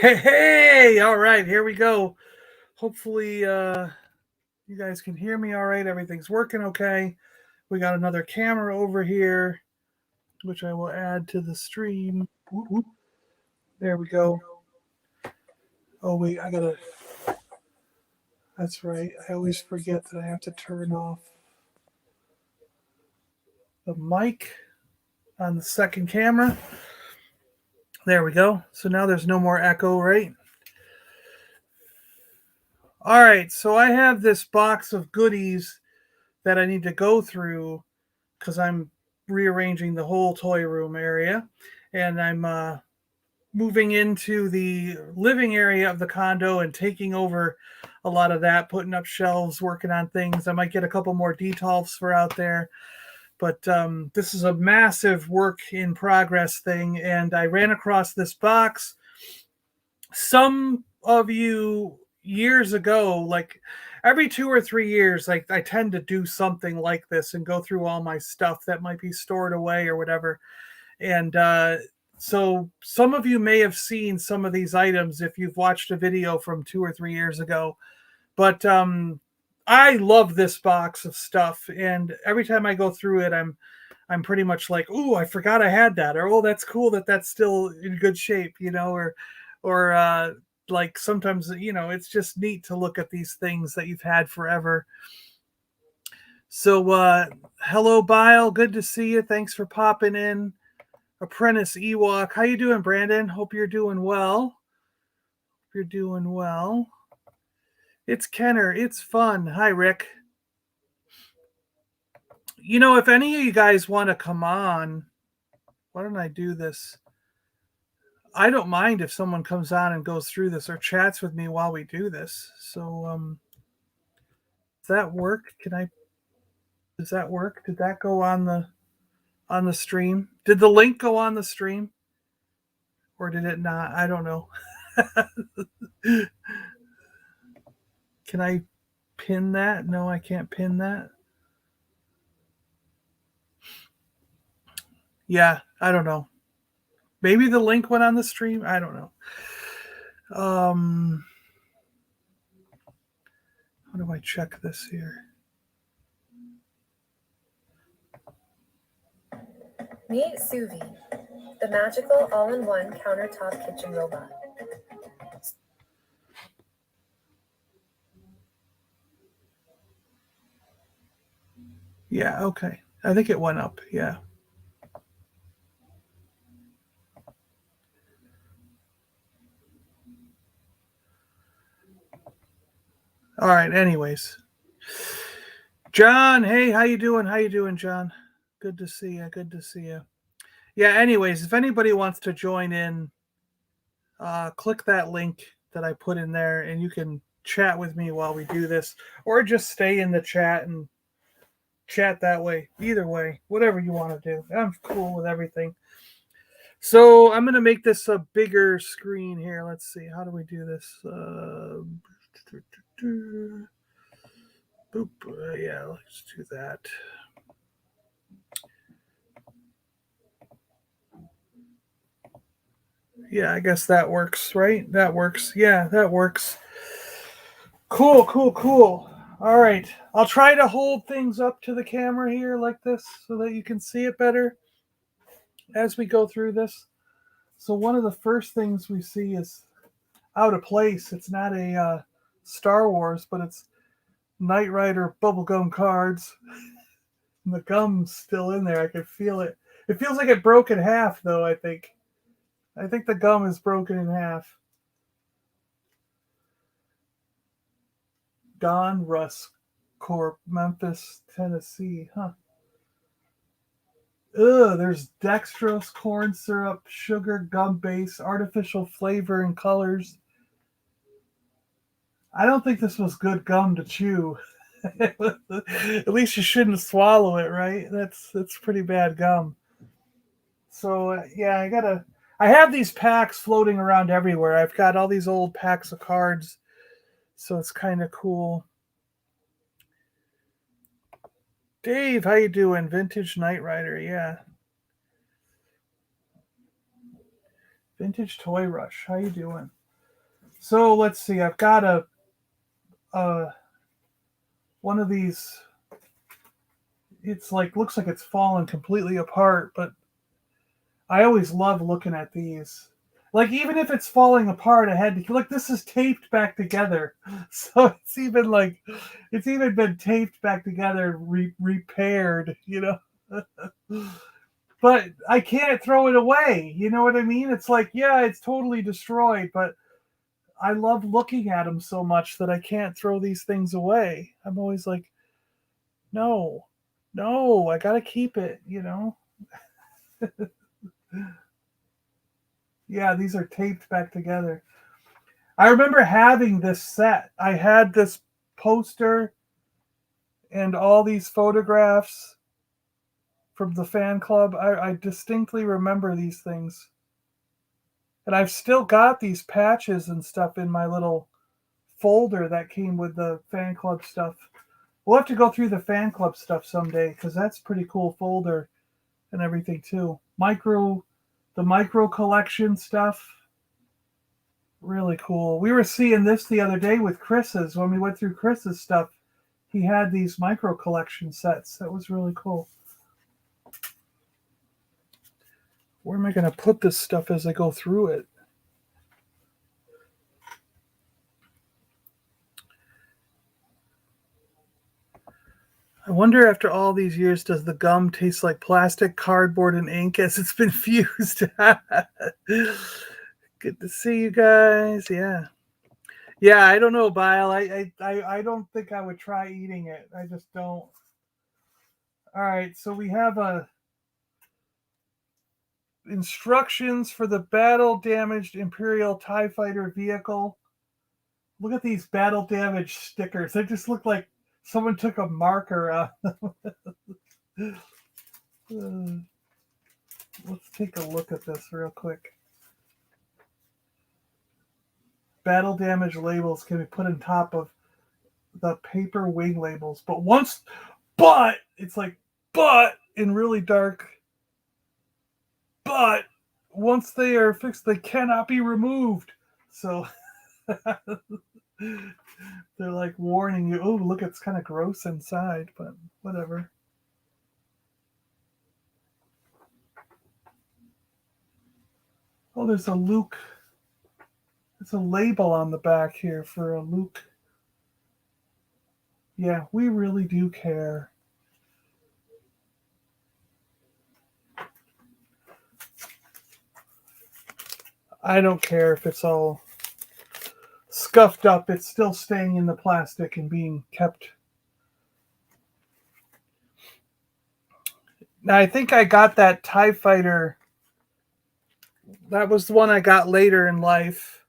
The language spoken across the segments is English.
Hey, all right, here we go. Hopefully, you guys can hear me all right. Everything's working okay. We got another camera over here, which I will add to the stream. Whoop, whoop. There we go. Oh, wait, I gotta. That's right. I always forget that I have to turn off the mic on the second camera. There we go. So now there's no more echo, right? All right, so I have this box of goodies that I need to go through because I'm rearranging the whole toy room area, and I'm moving into the living area of the condo and taking over a lot of that, putting up shelves, working on things. I might get a couple more detolfs for out there, but this is a massive work in progress thing, and I ran across this box. Some of you years ago, like every 2 or 3 years, like I tend to do something like this and go through all my stuff that might be stored away or whatever. And so some of you may have seen some of these items if you've watched a video from 2 or 3 years ago. But I love this box of stuff, and every time I go through it, I'm pretty much like, "Ooh, I forgot I had that," or "Oh, that's cool that that's still in good shape," or like sometimes it's just neat to look at these things that you've had forever. So hello Bile, good to see you. Thanks for popping in. Apprentice Ewok, how you doing, Brandon? Hope you're doing well. You're doing well. It's Kenner. It's fun. Hi, Rick. If any of you guys want to come on, why don't I do this? I don't mind if someone comes on and goes through this or chats with me while we do this. So, does that work? Does that work? Did that go on the stream? Did the link go on the stream? Or did it not? I don't know. Can I pin that? No, I can't pin that. Yeah, I don't know. Maybe the link went on the stream. I don't know. How do I check this here? Meet Suvi, the magical all-in-one countertop kitchen robot. Yeah, okay. I think it went up. Yeah. All right. Anyways, John, hey, how you doing? How you doing, John? Good to see you. Good to see you. Yeah. Anyways, if anybody wants to join in, click that link that I put in there, and you can chat with me while we do this, or just stay in the chat and chat that way. Either way, whatever you want to do. I'm cool with everything. So I'm going to make this a bigger screen here. Let's see. How do we do this? Boop. Yeah, let's do that. Yeah, I guess that works, right? That works. Yeah, that works. Cool, cool, cool. All right. I'll try to hold things up to the camera here like this so that you can see it better as we go through this. So, one of the first things we see is out of place. It's not a Star Wars, but it's Knight Rider bubblegum cards. And the gum's still in there. I can feel it. It feels like it broke in half, though, I think. I think the gum is broken in half. Don Russ Corp, Memphis, Tennessee. Huh. Ugh, there's dextrose, corn syrup, sugar, gum base, artificial flavor and colors. I don't think this was good gum to chew. At least you shouldn't swallow it, right? That's pretty bad gum. So yeah, I have these packs floating around everywhere. I've got all these old packs of cards, so it's kind of cool. Dave, how you doing? Vintage Knight Rider, yeah. Vintage Toy Rush. How you doing? So let's see. I've got a one of these. It's like looks like it's fallen completely apart, but I always love looking at these. Like even if it's falling apart, I had to look. This is taped back together, so it's even been taped back together, repaired. But I can't throw it away. You know what I mean? It's like, yeah, it's totally destroyed, but I love looking at them so much that I can't throw these things away. I'm always like, no, I gotta keep it. Yeah, these are taped back together. I remember having this set. I had this poster and all these photographs from the fan club. I distinctly remember these things. And I've still got these patches and stuff in my little folder that came with the fan club stuff. We'll have to go through the fan club stuff someday because that's a pretty cool folder and everything too. The micro collection stuff, really cool. We were seeing this the other day with Chris's when we went through Chris's stuff. He had these micro collection sets. That was really cool. Where am I going to put this stuff as I go through it? I wonder after all these years, does the gum taste like plastic, cardboard, and ink as it's been fused? Good to see you guys. Yeah. Yeah, I don't know, Bile. I don't think I would try eating it. I just don't. All right, so we have instructions for the battle-damaged Imperial TIE Fighter vehicle. Look at these battle-damaged stickers. They just look like someone took a marker on them. Let's take a look at this real quick. Battle damage labels can be put on top of the paper wing labels, but it's like in really dark. But once they are fixed, they cannot be removed. So they're like warning you. Oh, look, it's kind of gross inside, but whatever. Oh, there's a Luke. There's a label on the back here for a Luke. Yeah, we really do care. I don't care if it's all scuffed up. It's still staying in the plastic and being kept. Now, I think I got that TIE Fighter. That was the one I got later in life.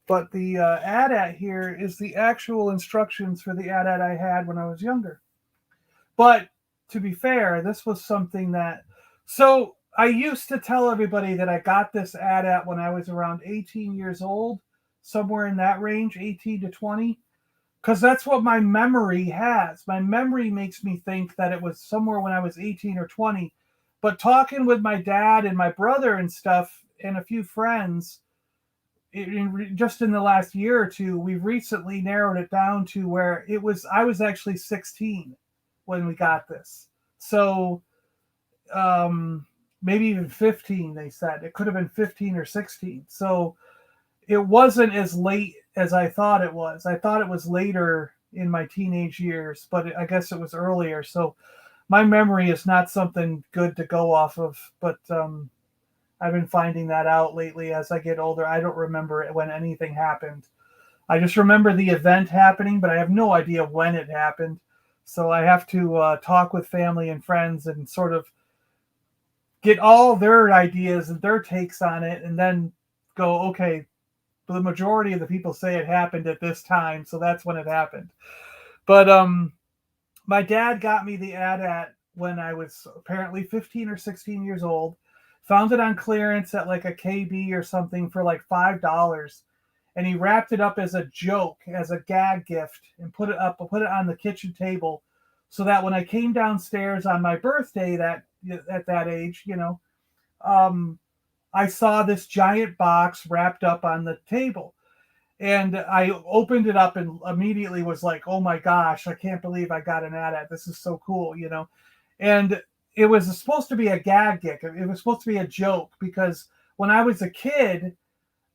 But the AT-AT here is the actual instructions for the AT-AT I had when I was younger. But to be fair, this was something that... So I used to tell everybody that I got this AT-AT when I was around 18 years old, somewhere in that range, 18 to 20, because that's what my memory has. My memory makes me think that it was somewhere when I was 18 or 20. But talking with my dad and my brother and stuff and a few friends... just in the last year or two, we've recently narrowed it down to where I was actually 16 when we got this. So maybe even 15, they said. It could have been 15 or 16. So it wasn't as late as I thought it was. I thought it was later in my teenage years, but I guess it was earlier. So my memory is not something good to go off of, but I've been finding that out lately as I get older. I don't remember when anything happened. I just remember the event happening, but I have no idea when it happened. So I have to talk with family and friends and sort of get all their ideas and their takes on it, and then go, okay, the majority of the people say it happened at this time, so that's when it happened. But my dad got me the AT-AT when I was apparently 15 or 16 years old. Found it on clearance at like a KB or something for like $5. And he wrapped it up as a joke, as a gag gift, and put it on the kitchen table so that when I came downstairs on my birthday at that age, I saw this giant box wrapped up on the table. And I opened it up and immediately was like, oh my gosh, I can't believe I got an AT-AT. This is so cool, you know? And it was supposed to be a gag gift. It was supposed to be a joke because when I was a kid,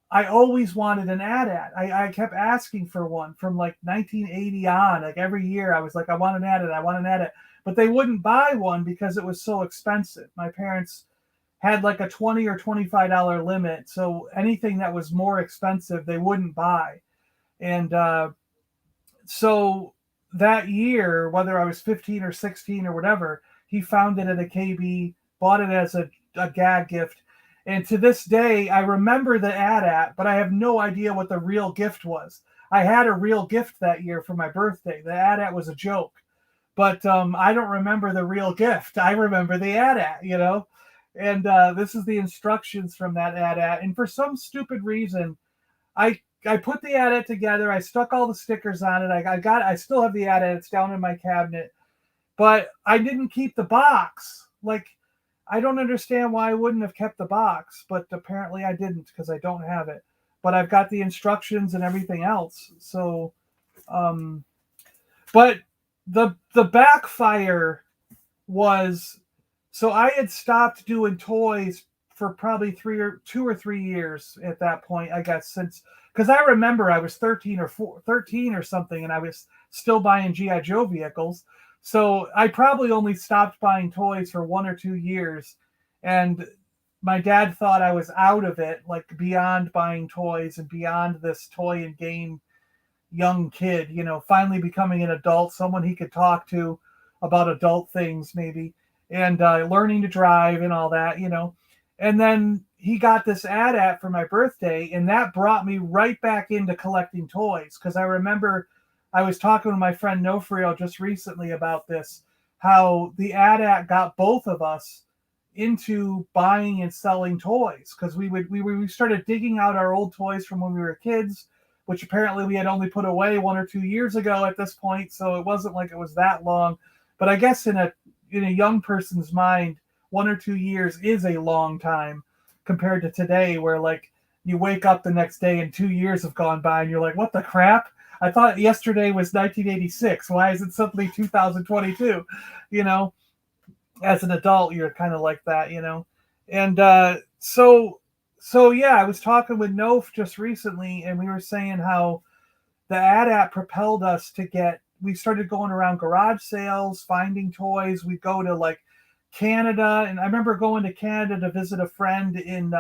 I always wanted an AT-AT. I kept asking for one from like 1980 on. Like every year I was like, I want an AT-AT, I want an AT-AT. But they wouldn't buy one because it was so expensive. My parents had like a $20 or $25 limit. So anything that was more expensive, they wouldn't buy. And so that year, whether I was 15 or 16 or whatever, he found it at a KB, bought it as a gag gift. And to this day, I remember the AT-AT, but I have no idea what the real gift was. I had a real gift that year for my birthday. The AT-AT was a joke, but I don't remember the real gift. I remember the AT-AT, you know? And this is the instructions from that AT-AT. And for some stupid reason, I put the AT-AT together. I stuck all the stickers on it. I still have the AT-AT. It's down in my cabinet, but I didn't keep the box. Like, I don't understand why I wouldn't have kept the box, but apparently I didn't because I don't have it. But I've got the instructions and everything else. So, but the backfire was, so I had stopped doing toys for probably 2 or 3 years at that point, I guess, since, because I remember I was 13 or something, and I was still buying G.I. Joe vehicles. So I probably only stopped buying toys for 1 or 2 years. And my dad thought I was out of it, like beyond buying toys and beyond this toy and game young kid, you know, finally becoming an adult, someone he could talk to about adult things maybe, and learning to drive and all that, you know. And then he got this AT-AT for my birthday, and that brought me right back into collecting toys, because I remember I was talking to my friend Nofrio just recently about this, how the AT-AT got both of us into buying and selling toys, because we started digging out our old toys from when we were kids, which apparently we had only put away 1 or 2 years ago at this point, so it wasn't like it was that long. But I guess in a young person's mind, 1 or 2 years is a long time compared to today, where like you wake up the next day and 2 years have gone by and you're like, what the crap? I thought yesterday was 1986. Why is it suddenly 2022? You know, as an adult, you're kind of like that, you know. And so yeah, I was talking with Nof just recently, and we were saying how the AT-AT propelled us to we started going around garage sales, finding toys. We'd go to like Canada, and I remember going to Canada to visit a friend in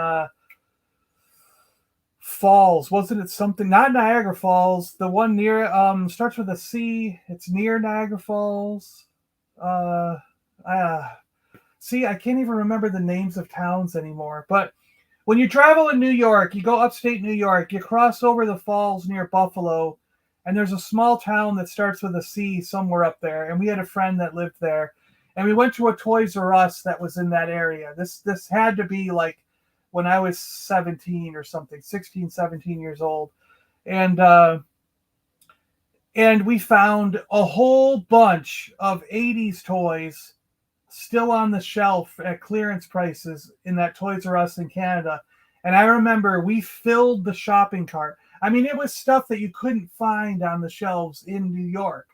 Falls, wasn't it something, not Niagara Falls, the one near starts with a C, it's near Niagara Falls. See, I can't even remember the names of towns anymore. But when you travel in New York, you go upstate New York, you cross over the falls near Buffalo, and there's a small town that starts with a C somewhere up there, and we had a friend that lived there, and we went to a Toys R Us that was in that area. This had to be like when I was 17 or something, 16, 17 years old. And we found a whole bunch of 80s toys still on the shelf at clearance prices in that Toys R Us in Canada. And I remember we filled the shopping cart. I mean, it was stuff that you couldn't find on the shelves in New York.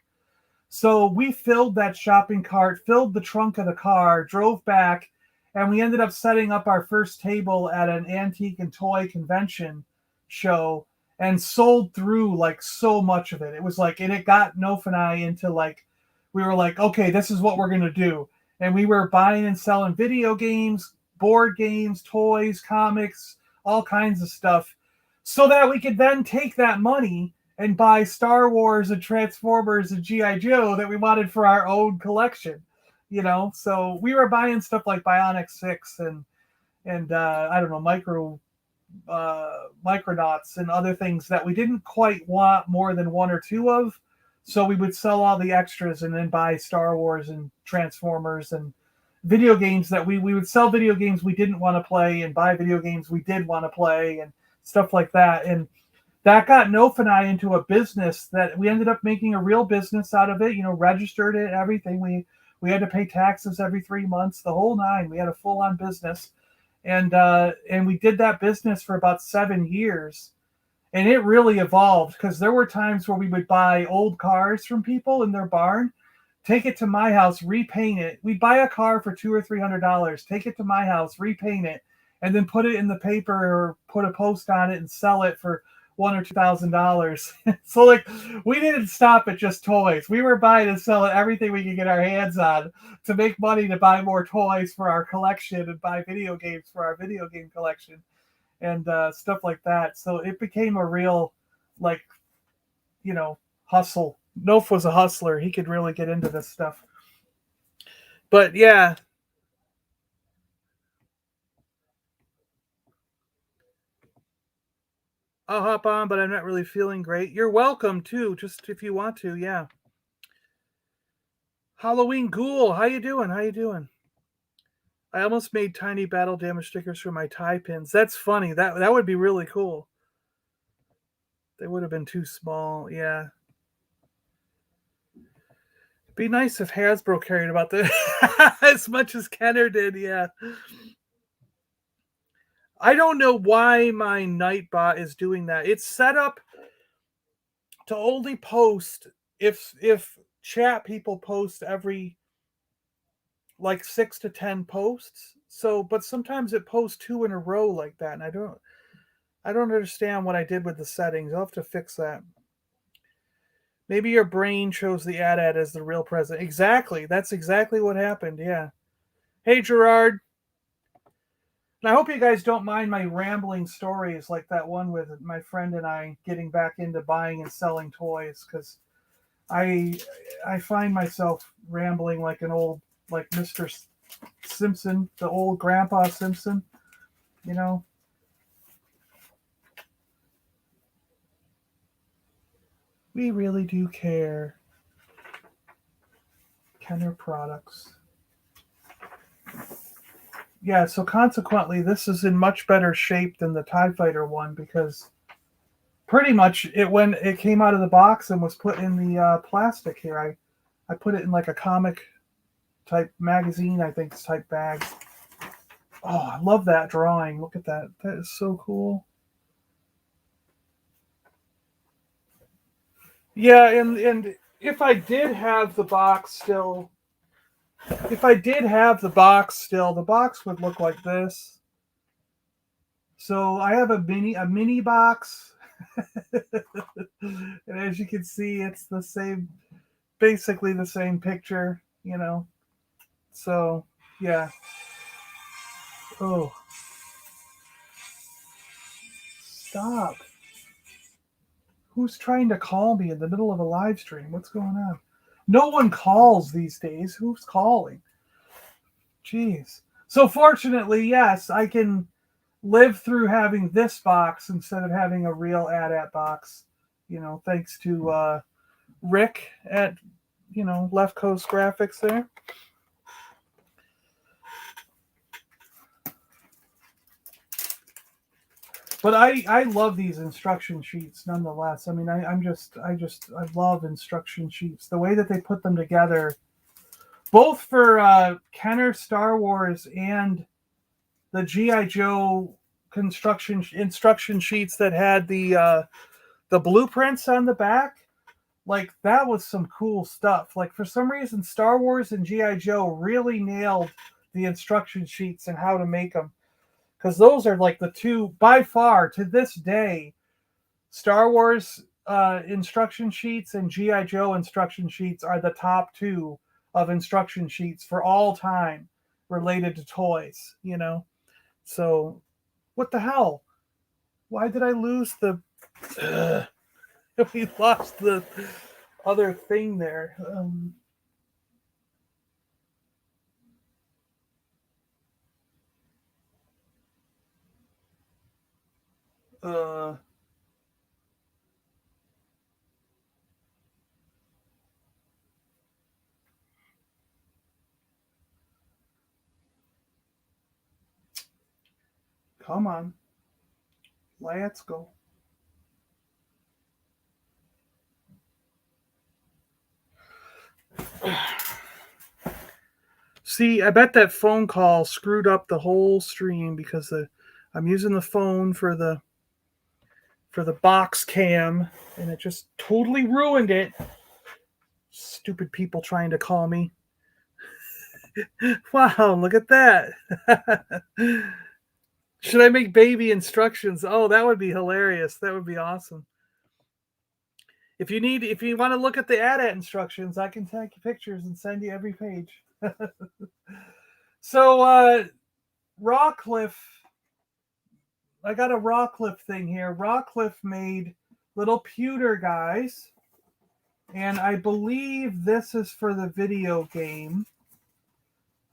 So we filled that shopping cart, filled the trunk of the car, drove back, and we ended up setting up our first table at an antique and toy convention show and sold through like so much of it. It was like, and it got Nof and I into like, we were like, okay, this is what we're going to do. And we were buying and selling video games, board games, toys, comics, all kinds of stuff, so that we could then take that money and buy Star Wars and Transformers and G.I. Joe that we wanted for our own collection. You know, so we were buying stuff like Bionic 6 and I don't know, Micronauts and other things that we didn't quite want more than 1 or 2 of. So we would sell all the extras and then buy Star Wars and Transformers and video games that we would sell video games we didn't want to play and buy video games we did want to play and stuff like that. And that got Nof and I into a business that we ended up making a real business out of it, you know, registered it, everything. We had to pay taxes every 3 months, the whole nine. We had a full-on business. and we did that business for about 7 years, and it really evolved because there were times where we would buy old cars from people in their barn, take it to my house, repaint it. We'd buy a car for $200 or $300, take it to my house, repaint it, and then put it in the paper or put a post on it and sell it for $1,000 or $2,000. So like, we didn't stop at just toys. We were buying and selling everything we could get our hands on to make money to buy more toys for our collection and buy video games for our video game collection and stuff like that. So it became a real, like, hustle. Nof was a hustler. He could really get into this stuff. But yeah. I'll hop on, but I'm not really feeling great. You're welcome too, just if you want to, yeah. Halloween Ghoul, how you doing? How you doing? I almost made tiny battle damage stickers for my tie pins. That's funny. That would be really cool. They would have been too small, yeah. It'd be nice if Hasbro cared about this as much as Kenner did, yeah. I don't know why my Nightbot is doing that. It's set up to only post if chat people post every like 6 to 10 posts. So, but sometimes it posts 2 in a row like that, and I don't understand what I did with the settings. I'll have to fix that. Maybe your brain chose the AT-AT as the real present. Exactly. That's exactly what happened. Yeah. Hey, Gerard. And I hope you guys don't mind my rambling stories like that one with my friend and I getting back into buying and selling toys, because I find myself rambling like an old, like Mr. Simpson, the old Grandpa Simpson, you know. We really do care. Kenner products. Yeah, so consequently, this is in much better shape than the TIE Fighter one, because pretty much when it came out of the box and was put in the plastic here, I put it in like a comic type magazine, I think, type bag. Oh, I love that drawing. Look at that. That is so cool. Yeah, and if I did have the box still, the box would look like this. So I have a mini box. And as you can see, it's the same, basically the same picture, you know. So, yeah. Oh. Stop. Who's trying to call me in the middle of a live stream? What's going on? No one calls these days. Who's calling? Jeez. So fortunately, yes, I can live through having this box instead of having a real AT-AT box. You know, thanks to Rick at, Left Coast Graphics there. But I love these instruction sheets nonetheless. I mean, I love instruction sheets. The way that they put them together, both for Kenner Star Wars and the G.I. Joe instruction sheets that had the blueprints on the back. Like, that was some cool stuff. Like, for some reason, Star Wars and G.I. Joe really nailed the instruction sheets and how to make them. Because those are like the two, by far, to this day, Star Wars instruction sheets and G.I. Joe instruction sheets are the top 2 of instruction sheets for all time related to toys, So, what the hell? Why did I lose the... we lost the other thing there. Come on. Let's go. See, I bet that phone call screwed up the whole stream because I'm using the phone for the box cam, and it just totally ruined it. Stupid people trying to call me. Wow, look at that. Should I make baby instructions? Oh, that would be hilarious. That would be awesome. If you want to look at the AT-AT instructions, I can take pictures and send you every page. So, Rawcliffe, I got a Rawcliffe thing here. Rawcliffe made little pewter guys, and I believe this is for the video game.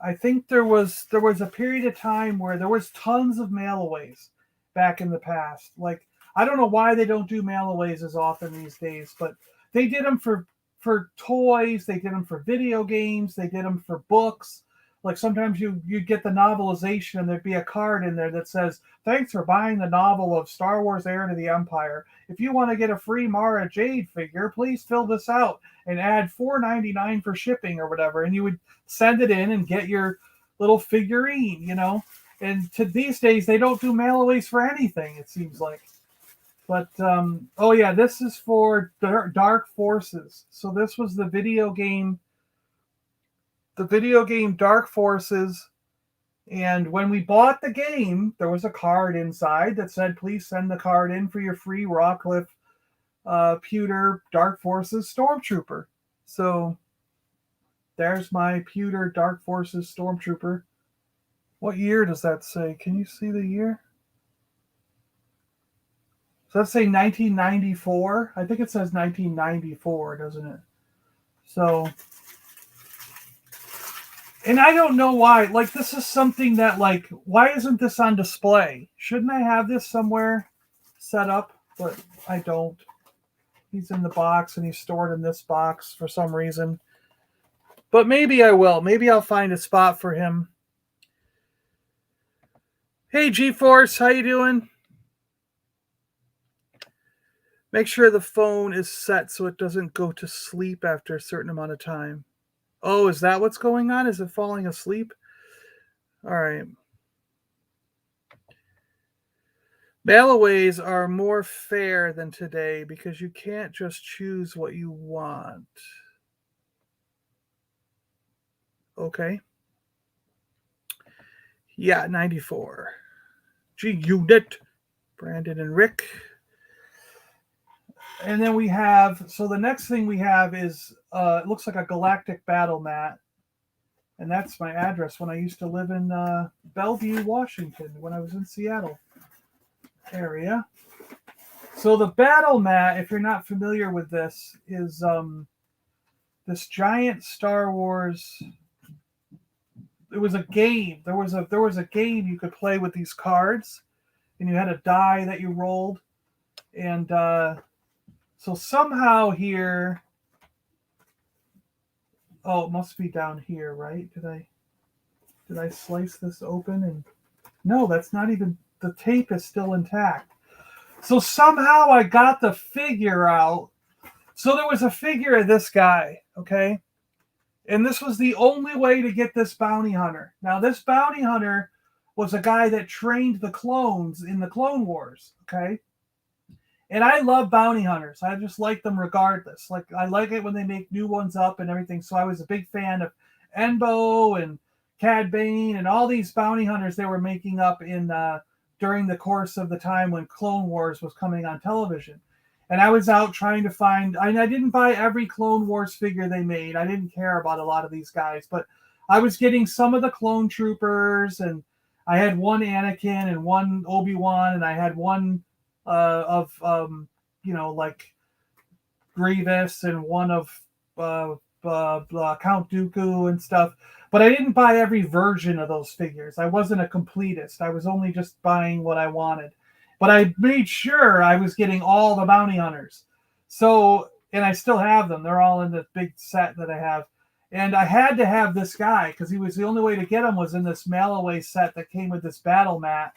I think there was a period of time where there was tons of mail-aways back in the past. Like, I don't know why they don't do mail-aways as often these days, but they did them for toys, they did them for video games, they did them for books. Like sometimes you'd get the novelization and there'd be a card in there that says, "Thanks for buying the novel of Star Wars Heir to the Empire. If you want to get a free Mara Jade figure, please fill this out and add $4.99 for shipping," or whatever. And you would send it in and get your little figurine, you know. And to these days, they don't do mailaways for anything, it seems like. But, oh yeah, this is for Dark Forces. So this was the video game Dark Forces. And when we bought the game, there was a card inside that said, "Please send the card in for your free Rawcliffe Pewter Dark Forces Stormtrooper." So there's my Pewter Dark Forces Stormtrooper. What year does that say? Can you see the year? Does that say 1994? I think it says 1994, doesn't it? So, and I don't know why. Like, this is something that, like, why isn't this on display? Shouldn't I have this somewhere set up? But I don't. He's in the box, and he's stored in this box for some reason. But maybe I will. Maybe I'll find a spot for him. Hey, G-Force, how you doing? Make sure the phone is set so it doesn't go to sleep after a certain amount of time. Oh, is that what's going on? Is it falling asleep? All right. Mailaways are more fair than today because you can't just choose what you want. Okay. Yeah, 94. G-Unit. Brandon and Rick. And then we have, so the next thing we have is, it looks like a Galactic Battle Mat. And that's my address when I used to live in Bellevue, Washington, when I was in Seattle area. So the Battle Mat, if you're not familiar with this, is this giant Star Wars. It was a game. There was a game you could play with these cards, and you had a die that you rolled, and so somehow here. Oh, it must be down here, right? Did I slice this open? And no, that's not even, the tape is still intact. So somehow I got the figure out. So there was a figure of this guy, okay? And this was the only way to get this bounty hunter. Now, this bounty hunter was a guy that trained the clones in the Clone Wars, okay? And I love bounty hunters. I just like them regardless. Like, I like it when they make new ones up and everything. So I was a big fan of Enbo and Cad Bane and all these bounty hunters they were making up in during the course of the time when Clone Wars was coming on television. And I was out trying to find, I didn't buy every Clone Wars figure they made. I didn't care about a lot of these guys, but I was getting some of the clone troopers, and I had one Anakin and one Obi-Wan, and I had one of like Grievous, and one of Count Dooku and stuff. But I didn't buy every version of those figures. I wasn't a completist. I was only just buying what I wanted. But I made sure I was getting all the bounty hunters. So, and I still have them. They're all in the big set that I have. And I had to have this guy because he was the only way to get him was in this mail-away set that came with this battle mat.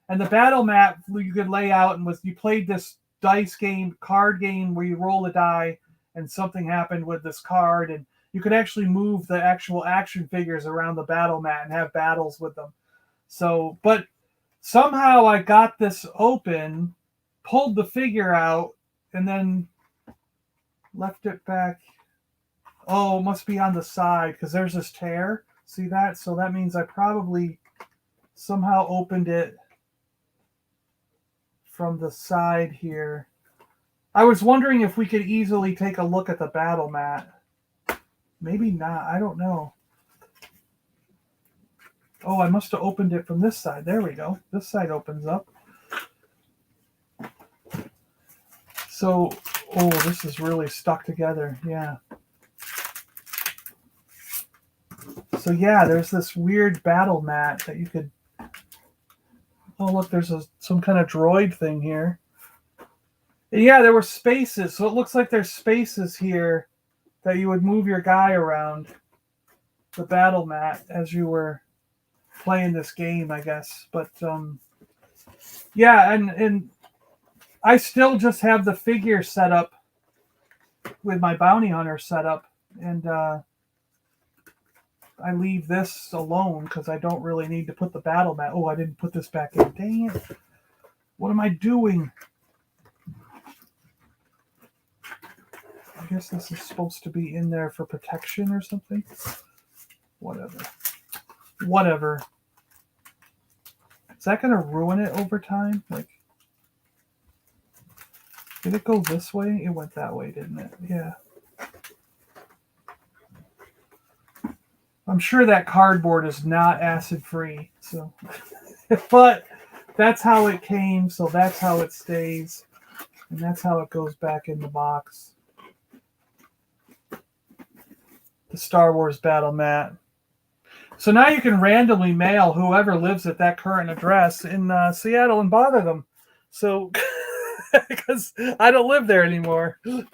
And the battle mat you could lay out and you played this dice game, card game where you roll a die and something happened with this card. And you could actually move the actual action figures around the battle mat and have battles with them. So, but somehow I got this open, pulled the figure out, and then left it back. Oh, it must be on the side because there's this tear. See that? So that means I probably somehow opened it from the side here. I was wondering if we could easily take a look at the battle mat. Maybe not. I don't know. Oh, I must have opened it from this side. There we go. This side opens up. So, oh, this is really stuck together. Yeah. So, yeah, there's this weird battle mat that you could... Oh, look, there's some kind of droid thing here. And yeah, there were spaces. So it looks like there's spaces here that you would move your guy around the battle mat as you were playing this game, I guess. But yeah, and I still just have the figure set up with my bounty hunter set up, and I leave this alone because I don't really need to put the battle mat. Oh, I didn't put this back in. Dang it. What am I doing? I guess this is supposed to be in there for protection or something. Whatever. Is that going to ruin it over time? Like, did it go this way? It went that way, didn't it? Yeah. I'm sure that cardboard is not acid-free, so. But that's how it came, so that's how it stays. And that's how it goes back in the box. The Star Wars battle mat. So now you can randomly mail whoever lives at that current address in Seattle and bother them. So, because I don't live there anymore. You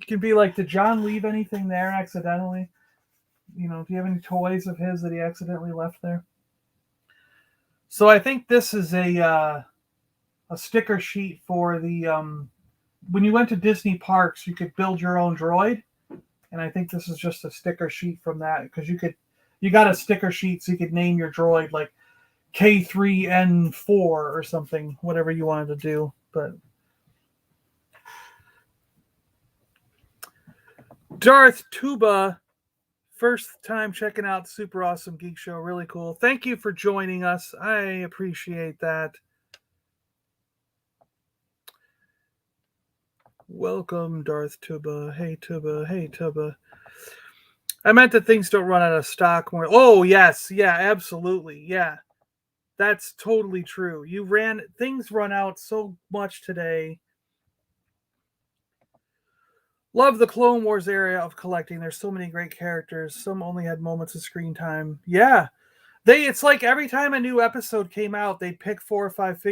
can be like, did John leave anything there accidentally? You know, do you have any toys of his that he accidentally left there? So I think this is a sticker sheet for the... when you went to Disney parks, you could build your own droid. And I think this is just a sticker sheet from that, because you got a sticker sheet so you could name your droid like K3N4 or something, whatever you wanted to do. But Darth Tuba, first time checking out the Super Awesome Geek Show. Really cool. Thank you for joining us. I appreciate that. Welcome, Darth Tuba. Hey, Tuba. Hey, Tuba. I meant that things don't run out of stock more. Oh, yes. Yeah, absolutely. Yeah. That's totally true. Things run out so much today. Love the Clone Wars area of collecting. There's so many great characters. Some only had moments of screen time. Yeah. It's like every time a new episode came out, they'd pick 4 or 5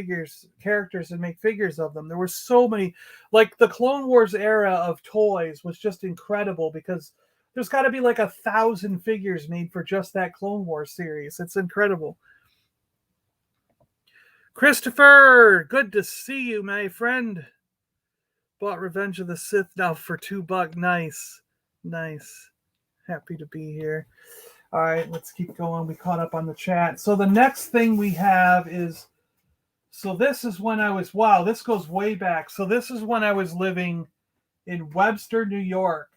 characters, and make figures of them. There were so many, like the Clone Wars era of toys was just incredible, because there's got to be like 1,000 figures made for just that Clone Wars series. It's incredible. Christopher, good to see you, my friend. Bought Revenge of the Sith now for $2. Nice. Happy to be here. All right, let's keep going. We caught up on the chat. So the next thing we have is, so this is when I was, wow, this goes way back. So this is when I was living in Webster, New York.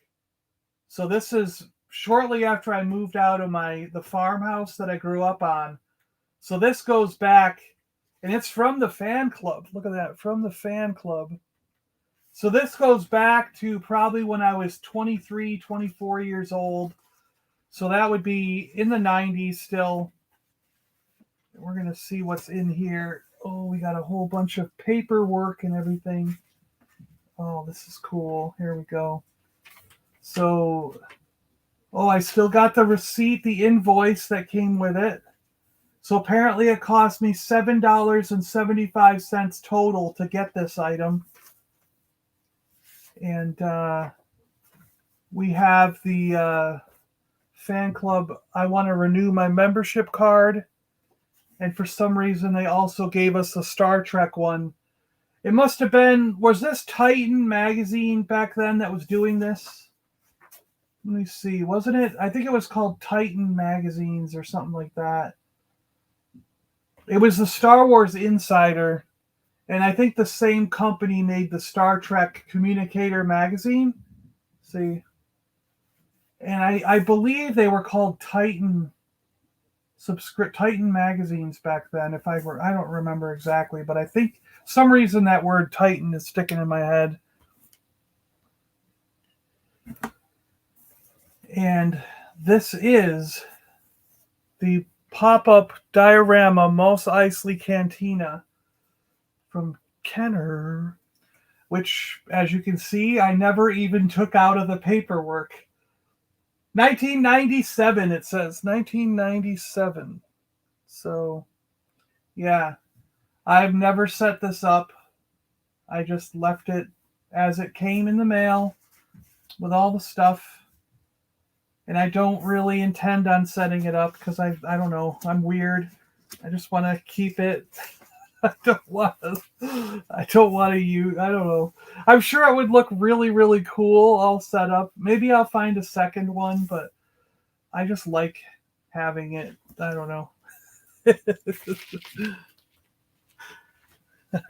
So this is shortly after I moved out of the farmhouse that I grew up on. So this goes back, and it's from the fan club. Look at that, from the fan club. So this goes back to probably when I was 23, 24 years old. So that would be in the 90s still. We're going to see what's in here. Oh, we got a whole bunch of paperwork and everything. Oh, this is cool. Here we go. So, I still got the receipt, the invoice that came with it. So apparently it cost me $7.75 total to get this item. And we have the... fan club, I want to renew my membership card. And for some reason, they also gave us a Star Trek one. It must have been, was this Titan magazine back then that was doing this? Let me see. Wasn't it? I think it was called Titan Magazines or something like that. It was the Star Wars Insider, and I think the same company made the Star Trek Communicator magazine. See, and I believe they were called Titan Titan magazines back then. If I were, I don't remember exactly, but I think some reason that word Titan is sticking in my head. And this is the pop-up diorama Mos Eisley Cantina from Kenner, which, as you can see, I never even took out of the paperwork. 1997, it says. 1997. So, yeah. I've never set this up. I just left it as it came in the mail with all the stuff. And I don't really intend on setting it up because I don't know. I'm weird. I just want to keep it. I don't want to use. I don't know. I'm sure it would look really, really cool all set up. Maybe I'll find a second one, but I just like having it. I don't know.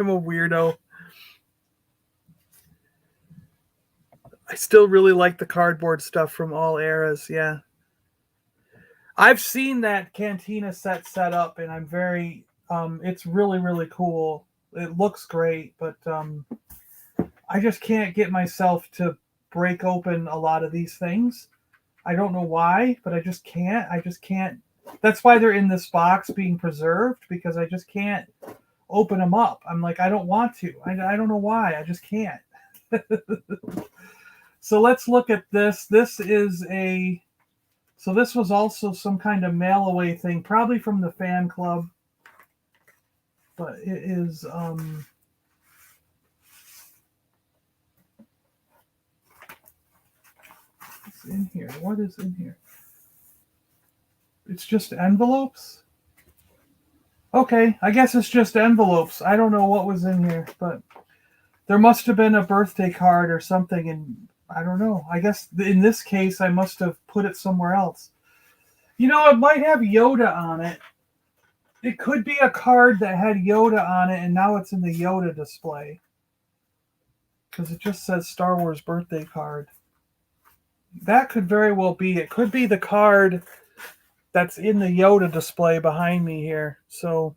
I'm a weirdo. I still really like the cardboard stuff from all eras. Yeah. I've seen that Cantina set up, and I'm very, it's really, really cool. It looks great, but I just can't get myself to break open a lot of these things. I don't know why, but I just can't. That's why they're in this box being preserved, because I just can't open them up. I'm like, I don't want to. I don't know why. I just can't. So let's look at this. This was also some kind of mail away thing, probably from the fan club. But it is what's in here? What is in here? It's just envelopes? Okay, I guess it's just envelopes. I don't know what was in here, but there must have been a birthday card or something, and I don't know. I guess in this case, I must have put it somewhere else. You know, it might have Yoda on it. It could be a card that had Yoda on it, and now it's in the Yoda display. Because it just says Star Wars birthday card. That could very well be. It could be the card that's in the Yoda display behind me here. So,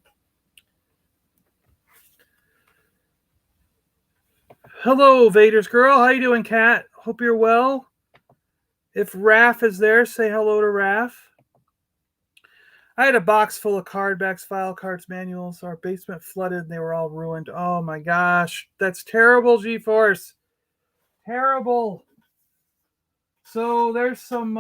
hello, Vader's girl. How you doing, Kat? Hope you're well. If Raph is there, say hello to Raph. I had a box full of Cardbacks, file cards, manuals. Our basement flooded and they were all ruined. Oh my gosh. That's terrible, G-Force. Terrible. So there's some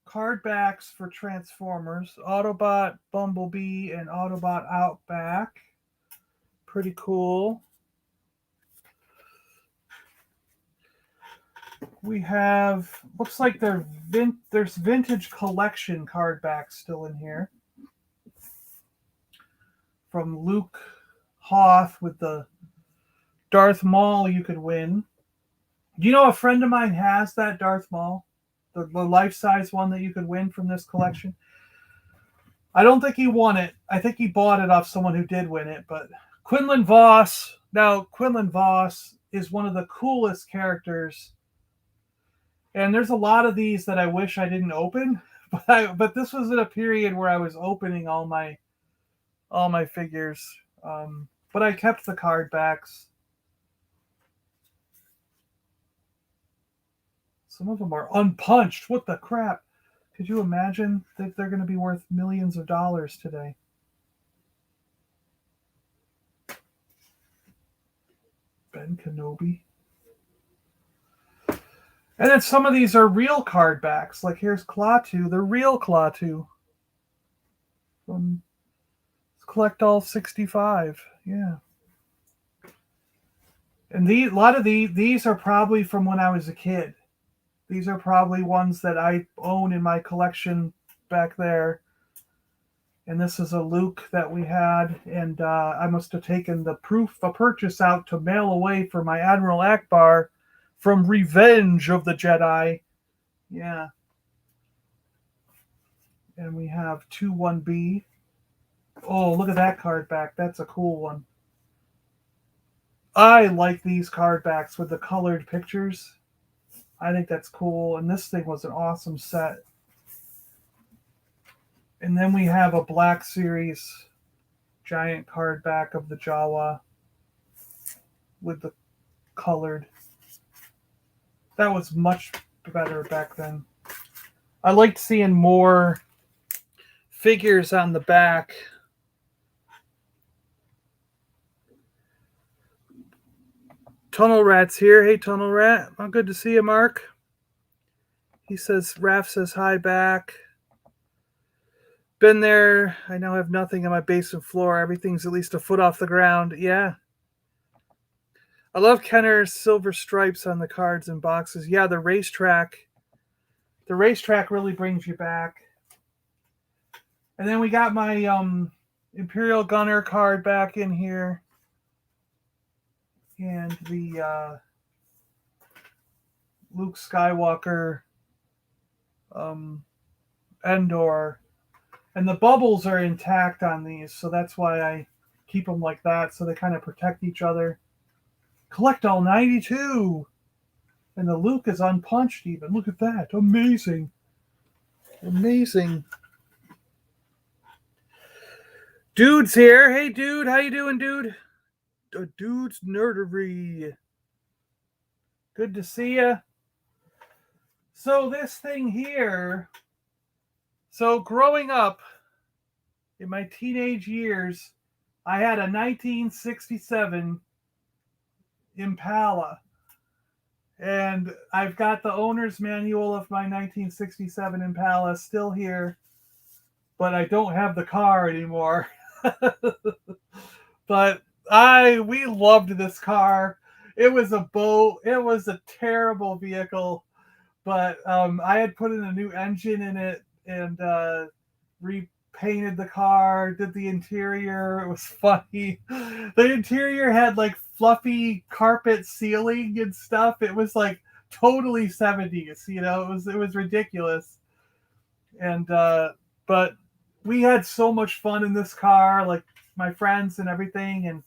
Cardbacks for Transformers. Autobot Bumblebee and Autobot Outback. Pretty cool. We have, looks like there's vintage collection Cardbacks still in here. From Luke Hoth with the Darth Maul you could win. Do you know a friend of mine has that Darth Maul? The life-size one that you could win from this collection? I don't think he won it. I think he bought it off someone who did win it. But Quinlan Voss. Now, Quinlan Voss is one of the coolest characters. And there's a lot of these that I wish I didn't open. But this was at a period where I was opening all my figures. But I kept the Cardbacks. Some of them are unpunched. What the crap? Could you imagine that they're going to be worth millions of dollars today? Ben Kenobi. And then some of these are real Cardbacks. Like here's Klaatu. They're real Klaatu. From Collect All 65. Yeah. And a lot of these are probably from when I was a kid. These are probably ones that I own in my collection back there. And this is a Luke that we had. And I must have taken the proof of purchase out to mail away for my Admiral Akbar from Revenge of the Jedi. Yeah. And we have 2-1B. Oh, look at that card back. That's a cool one. I like these card backs with the colored pictures. I think that's cool. And this thing was an awesome set. And then we have a Black Series giant card back of the Jawa with the colored. That was much better back then. I liked seeing more figures on the back. Tunnel Rat's here. Hey, Tunnel Rat. Oh, good to see you, Mark. He says, Raph says hi back. Been there. I now have nothing on my basement floor. Everything's at least a foot off the ground. Yeah. I love Kenner's silver stripes on the cards and boxes. Yeah, the racetrack. The racetrack really brings you back. And then we got my Imperial Gunner card back in here. And the Luke Skywalker Endor. And the bubbles are intact on these, so that's why I keep them like that, so they kind of protect each other. Collect all 92! And the Luke is unpunched even. Look at that. Amazing. Amazing. Dude's here. Hey, dude. How you doing, dude? Dude's nerdery. Good to see you. So this thing here. So growing up in my teenage years, I had a 1967 Impala. And I've got the owner's manual of my 1967 Impala still here, but I don't have the car anymore. But we loved this car. It was a boat. It was a terrible vehicle, but I had put in a new engine in it and repainted the car, did the interior. It was funny. The interior had like fluffy carpet ceiling and stuff. It was like totally 70s, you know. It was ridiculous. And but we had so much fun in this car, like my friends and everything. And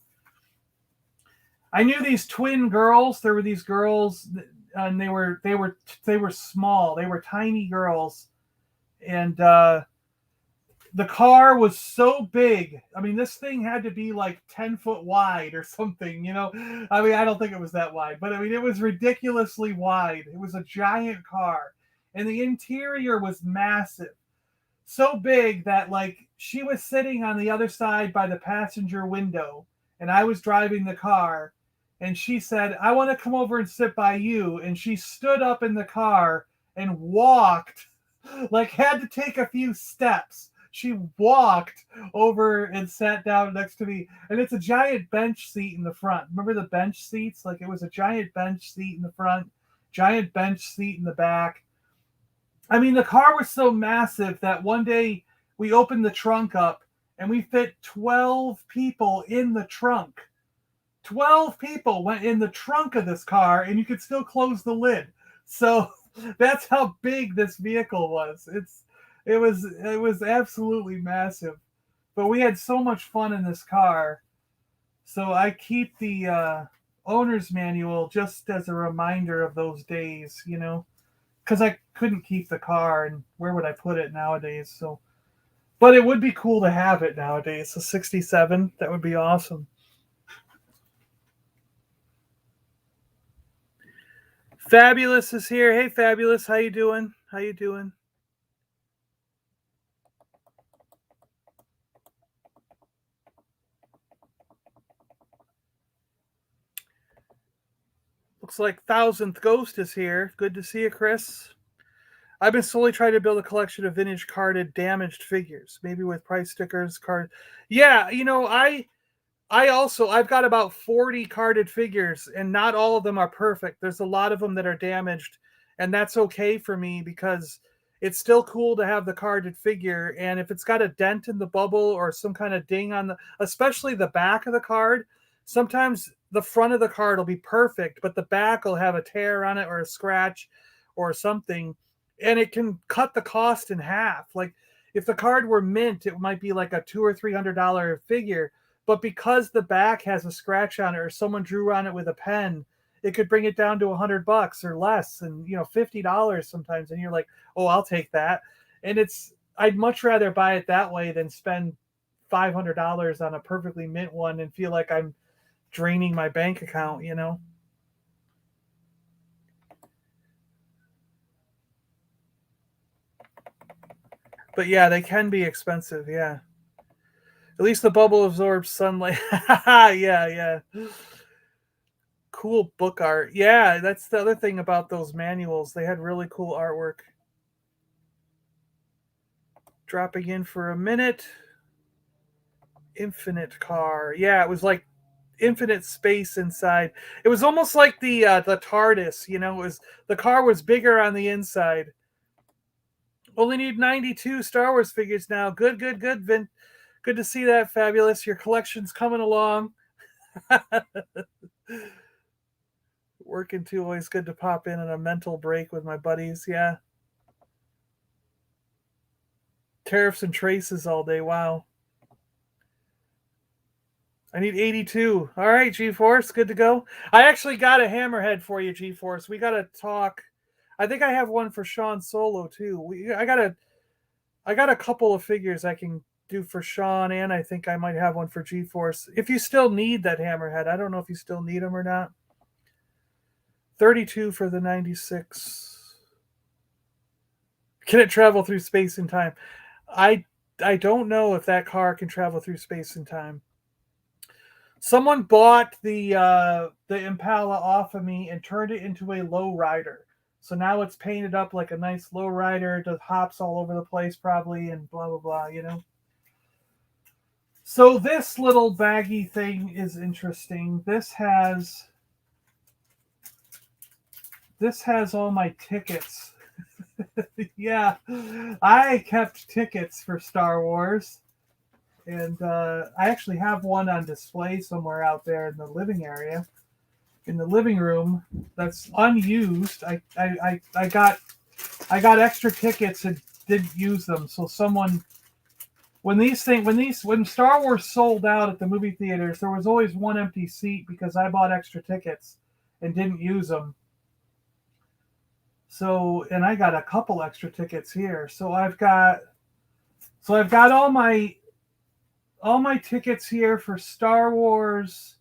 I knew these twin girls. There were these girls, and they were small. They were tiny girls, and the car was so big. I mean, this thing had to be like 10 foot wide or something, you know. I mean, I don't think it was that wide, but I mean, it was ridiculously wide. It was a giant car, and the interior was massive. So big that like she was sitting on the other side by the passenger window, and I was driving the car, and she said, I want to come over and sit by you. And she stood up in the car and walked, like had to take a few steps. She walked over and sat down next to me. And it's a giant bench seat in the front. Remember the bench seats? Like it was a giant bench seat in the front, giant bench seat in the back. I mean, the car was so massive that one day we opened the trunk up and we fit 12 people in the trunk. 12 people went in the trunk of this car, and you could still close the lid. So that's how big this vehicle was. It was absolutely massive. But we had so much fun in this car. So I keep the owner's manual just as a reminder of those days, you know, because I couldn't keep the car, and where would I put it nowadays? So, but it would be cool to have it nowadays. A 67, that would be awesome. Fabulous is here. Hey, Fabulous, how you doing? How you doing? Looks like 1000th Ghost is here. Good to see you, Chris. I've been slowly trying to build a collection of vintage carded damaged figures, maybe with price stickers, card. Yeah, you know, I've got about 40 carded figures, and not all of them are perfect. There's a lot of them that are damaged, and that's okay for me because it's still cool to have the carded figure. And if it's got a dent in the bubble or some kind of ding on especially the back of the card, sometimes the front of the card will be perfect, but the back will have a tear on it or a scratch or something, and it can cut the cost in half. Like if the card were mint, it might be like a $200 or $300 figure, but because the back has a scratch on it or someone drew on it with a pen, it could bring it down to $100 or less, and $50 sometimes, and you're like, oh, I'll take that. And I'd much rather buy it that way than spend $500 on a perfectly mint one and feel like I'm draining my bank account, But yeah, they can be expensive, yeah. At least the bubble absorbs sunlight. Yeah. Cool book art. Yeah, that's the other thing about those manuals. They had really cool artwork. Dropping in for a minute. Infinite car. Yeah, it was like infinite space inside. It was almost like the TARDIS, It was the car was bigger on the inside. Only need 92 Star Wars figures now. Good, Vin. Good to see that, Fabulous. Your collection's coming along. Working too, always good to pop in on a mental break with my buddies. Yeah. Tariffs and traces all day. Wow. I need 82. All right, G-Force, good to go. I actually got a hammerhead for you, G-Force. We got to talk. I think I have one for Sean Solo too. I got a couple of figures I can do for Sean, and I think I might have one for G-Force. If you still need that hammerhead, I don't know if you still need them or not. 32 for the 96. Can it travel through space and time? I don't know if that car can travel through space and time. Someone bought the Impala off of me and turned it into a lowrider. So now it's painted up like a nice lowrider. Does hops all over the place probably, and blah blah blah. So this little baggy thing is interesting. This has all my tickets. Yeah, I kept tickets for Star Wars. And I actually have one on display somewhere out there in the living area, in the living room, that's unused. I got extra tickets and didn't use them. So someone, when Star Wars sold out at the movie theaters, there was always one empty seat because I bought extra tickets and didn't use them. So, and I got a couple extra tickets here. So I've got all my tickets here for Star Wars.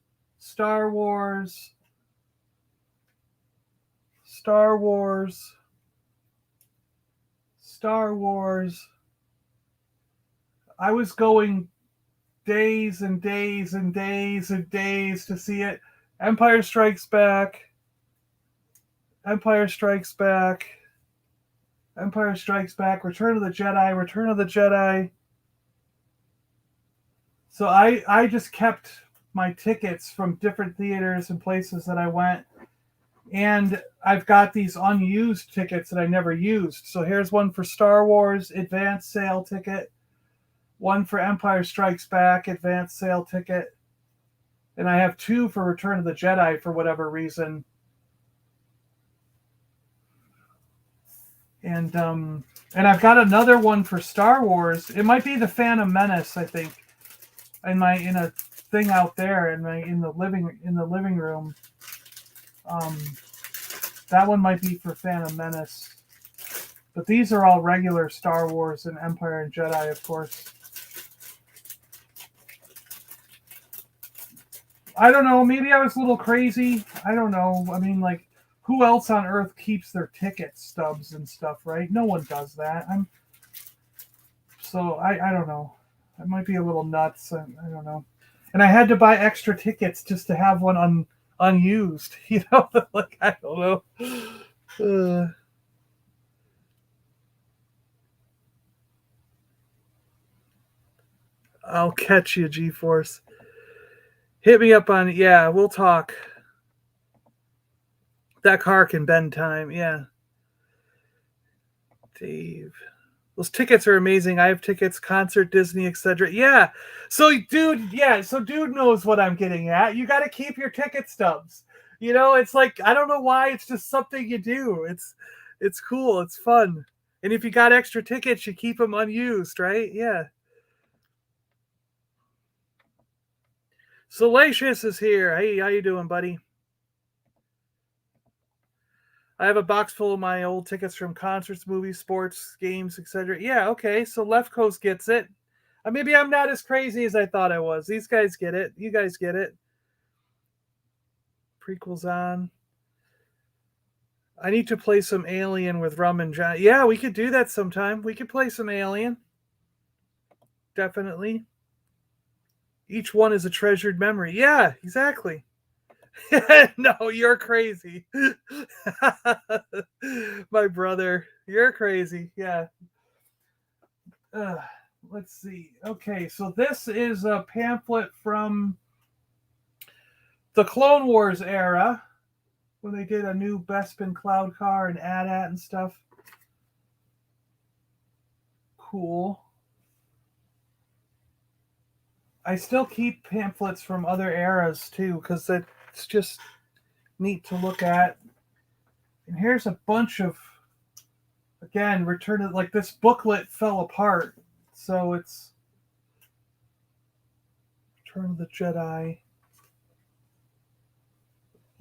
I was going days and days and days and days to see it. Empire Strikes Back. Return of the Jedi. So I just kept my tickets from different theaters and places that I went. And I've got these unused tickets that I never used. So here's one for Star Wars advance sale ticket, one for Empire Strikes Back advance sale ticket, and I have two for Return of the Jedi for whatever reason. And I've got another one for Star Wars. It might be the Phantom Menace, I think. In a thing out there in the living room. That one might be for Phantom Menace. But these are all regular Star Wars and Empire and Jedi, of course. I don't know. Maybe I was a little crazy. I don't know. I mean, like, who else on Earth keeps their ticket stubs and stuff, right? No one does that. I don't know. I might be a little nuts. I don't know. And I had to buy extra tickets just to have one unused. Like, I don't know. I'll catch you, G-Force. Hit me up on, yeah, we'll talk. That car can bend time, yeah. Dave. Those tickets are amazing. I have tickets, concert, Disney, etc. Yeah. So dude knows what I'm getting at. You got to keep your ticket stubs. It's like I don't know why, it's just something you do. It's cool, it's fun. And if you got extra tickets, you keep them unused, right? Yeah. Salacious is here. Hey, how you doing, buddy? I have a box full of my old tickets from concerts, movies, sports, games, etc. Yeah, okay. So Left Coast gets it. Maybe I'm not as crazy as I thought I was. These guys get it. You guys get it. Prequels on. I need to play some Alien with Rum and John. Yeah, we could do that sometime. We could play some Alien. Definitely. Each one is a treasured memory. Yeah, exactly. No, you're crazy. My brother, you're crazy. Yeah. Uh, let's see. Okay, so this is a pamphlet from the Clone Wars era when they did a new Bespin Cloud car and AT-AT and stuff. Cool. I still keep pamphlets from other eras too because it's just neat to look at. And here's a bunch of, again, Return of, like this booklet fell apart, so it's Return of the Jedi.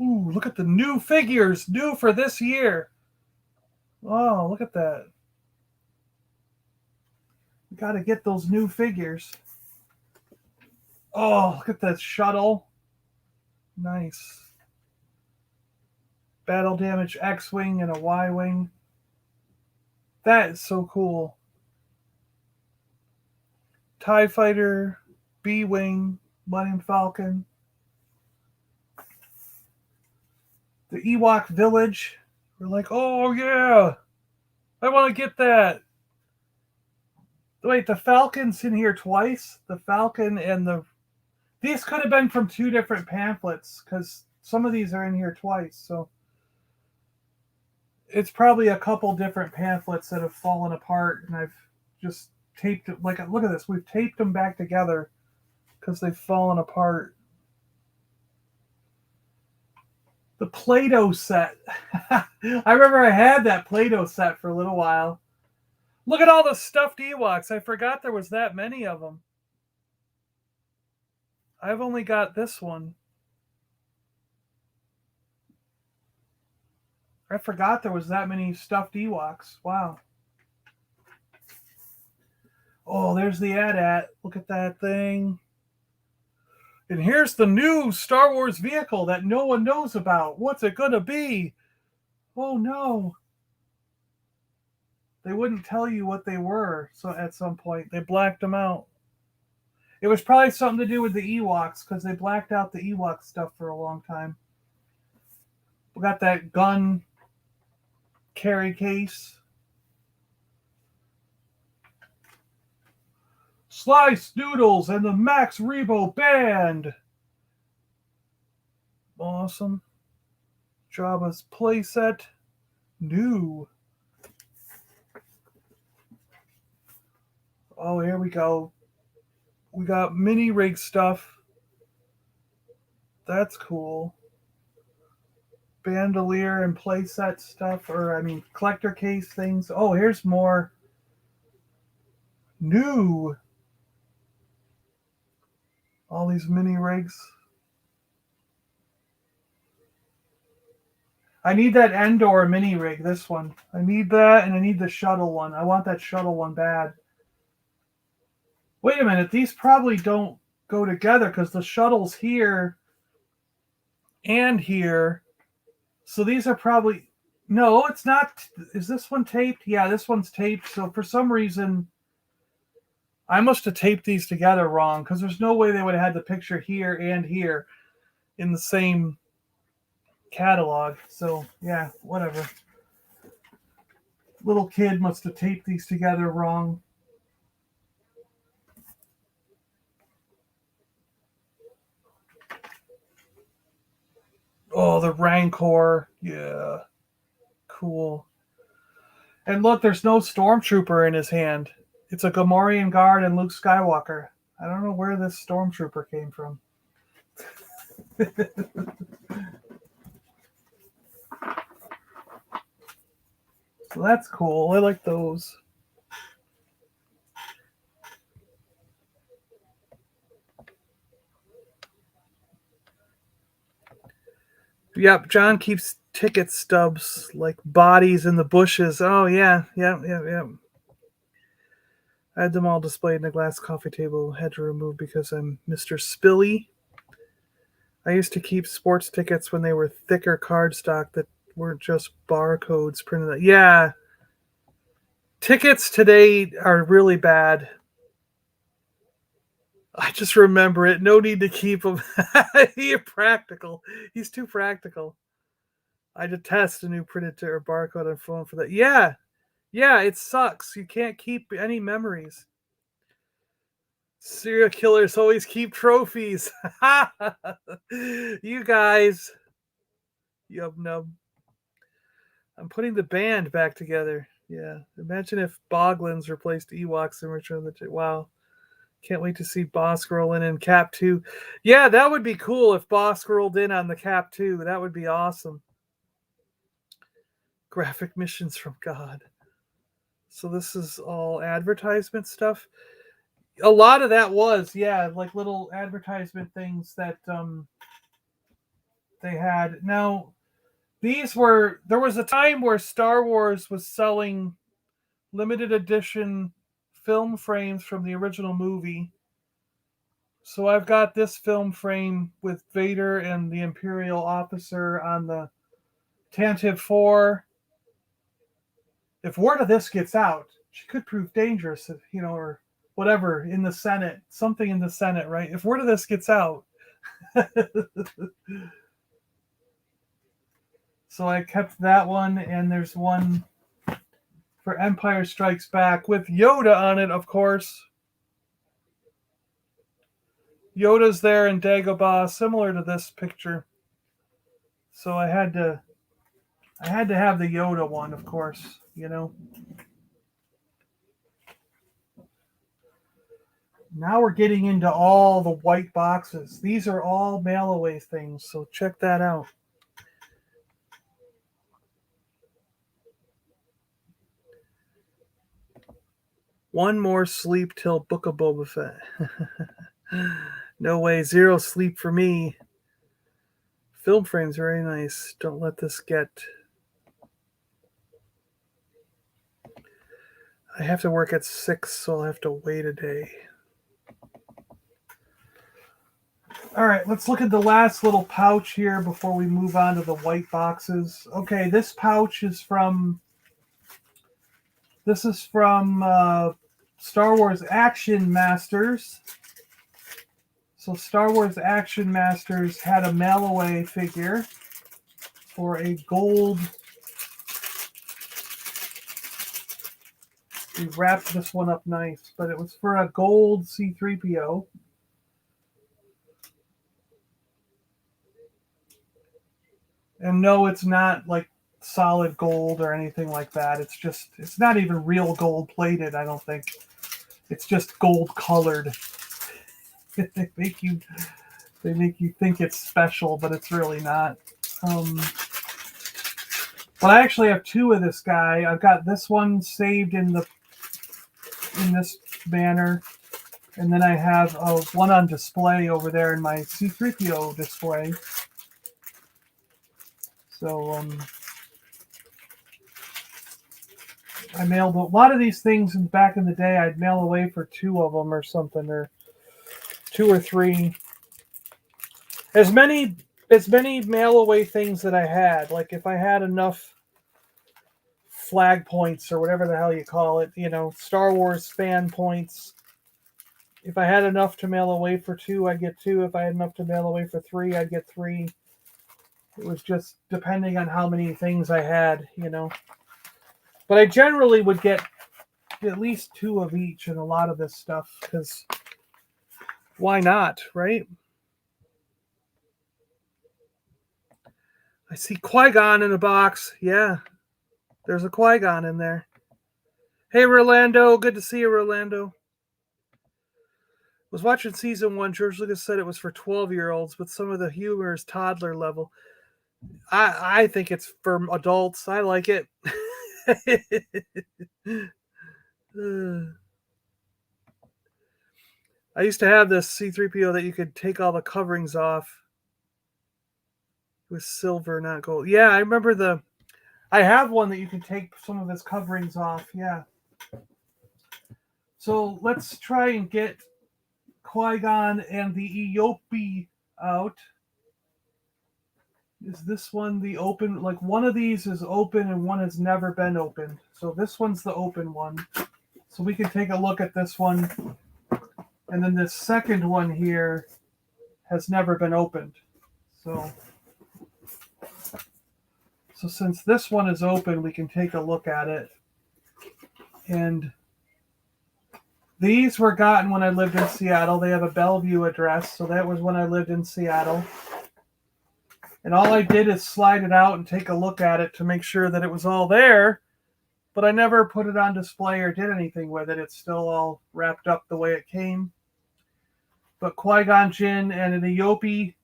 Ooh, look at the new figures, new for this year. Oh, look at that. We got to get those new figures. Oh, look at that shuttle. Nice. Battle damage X-Wing and a Y-Wing. That is so cool. TIE Fighter, B-Wing, Millennium Falcon. The Ewok Village. We're like, oh yeah, I want to get that. Wait, the Falcon's in here twice? The Falcon and the... These could have been from two different pamphlets because some of these are in here twice. So it's probably a couple different pamphlets that have fallen apart and I've just taped it. Like, look at this. We've taped them back together because they've fallen apart. The Play-Doh set. I remember I had that Play-Doh set for a little while. Look at all the stuffed Ewoks. I forgot there was that many of them. I've only got this one. I forgot there was that many stuffed Ewoks. Wow. Oh, there's the AT-AT. Look at that thing. And here's the new Star Wars vehicle that no one knows about. What's it going to be? Oh, no. They wouldn't tell you what they were. So at some point, they blacked them out. It was probably something to do with the Ewoks because they blacked out the Ewok stuff for a long time. We got that gun carry case. Slice Noodles and the Max Rebo Band. Awesome. Jabba's playset. New. Oh, here we go. We got mini rig stuff. That's cool. Bandolier and playset stuff, collector case things. Oh, here's more. New. All these mini rigs. I need that Endor mini rig, this one. I need that, and I need the shuttle one. I want that shuttle one bad. Wait a minute, these probably don't go together because the shuttle's here and here. So these are probably... No, it's not. Is this one taped? Yeah, this one's taped. So for some reason, I must have taped these together wrong because there's no way they would have had the picture here and here in the same catalog. So yeah, whatever. Little kid must have taped these together wrong. Oh, the Rancor. Yeah. Cool. And look, there's no Stormtrooper in his hand. It's a Gamorrean guard and Luke Skywalker. I don't know where this Stormtrooper came from. So that's cool. I like those. Yep, John keeps ticket stubs like bodies in the bushes. Oh, yeah. I had them all displayed in a glass coffee table. Had to remove because I'm Mr. Spilly. I used to keep sports tickets when they were thicker cardstock that weren't just barcodes printed out. Yeah. Tickets today are really bad. I just remember it. No need to keep them. He's practical. He's too practical. I detest a new printed or barcode on phone for that. Yeah. Yeah, it sucks. You can't keep any memories. Serial killers always keep trophies. You guys. Yub nub. I'm putting the band back together. Yeah. Imagine if Boglins replaced Ewoks in Return of the Jedi. Wow. Can't wait to see Bosk roll in Cap 2. Yeah, that would be cool if Bosk rolled in on the Cap 2. That would be awesome. Graphic missions from God. So this is all advertisement stuff. A lot of that was, yeah, like little advertisement things that they had. Now, there was a time where Star Wars was selling limited edition film frames from the original movie. So I've got this film frame with Vader and the Imperial officer on the Tantive 4. If word of this gets out, she could prove dangerous, or whatever in the Senate, something in the Senate, right? If word of this gets out. So I kept that one, and there's one for Empire Strikes Back with Yoda on it, of course. Yoda's there in Dagobah, similar to this picture. So I had to have the Yoda one, of course, Now we're getting into all the white boxes. These are all mail-away things, so check that out. One more sleep till Book of Boba Fett. No way, 0 sleep for me. Film frame's very nice. Don't let this get... I have to work at 6, so I'll have to wait a day. All right, let's look at the last little pouch here before we move on to the white boxes. Okay, this pouch is from... This is from Star Wars Action Masters. So Star Wars Action Masters had a mail-away figure for a gold... We wrapped this one up nice, but it was for a gold C-3PO. And no, it's not like solid gold or anything like that. It's not even real gold plated, I don't think. It's just gold colored. They make you think it's special, but it's really not. But I actually have 2 of this guy. I've got this one saved in this manner, and then I have one on display over there in my C-3PO display. So I mailed a lot of these things back in the day. I'd mail away for 2 of them or something, or 2 or 3. As many mail away things that I had. Like if I had enough flag points or whatever the hell you call it, Star Wars fan points. If I had enough to mail away for 2, I'd get 2. If I had enough to mail away for 3, I'd get 3. It was just depending on how many things I had, But I generally would get at least 2 of each in a lot of this stuff, because why not, right? I see Qui-Gon in a box. Yeah, there's a Qui-Gon in there. Hey, Rolando. Good to see you, Rolando. Was watching season 1. George Lucas said it was for 12-year-olds, but some of the humor is toddler level. I think it's for adults. I like it. I used to have this C-3PO that you could take all the coverings off with silver, not gold. Yeah, I remember I have one that you can take some of his coverings off. Yeah. So let's try and get Qui-Gon and the Eope out. Is this one the open? Like one of these is open and one has never been opened. So this one's the open one. So we can take a look at this one. And then this second one here has never been opened. So since this one is open, we can take a look at it. And these were gotten when I lived in Seattle. They have a Bellevue address. So that was when I lived in Seattle. And all I did is slide it out and take a look at it to make sure that it was all there. But I never put it on display or did anything with it. It's still all wrapped up the way it came. But Qui-Gon Jinn and an Eope.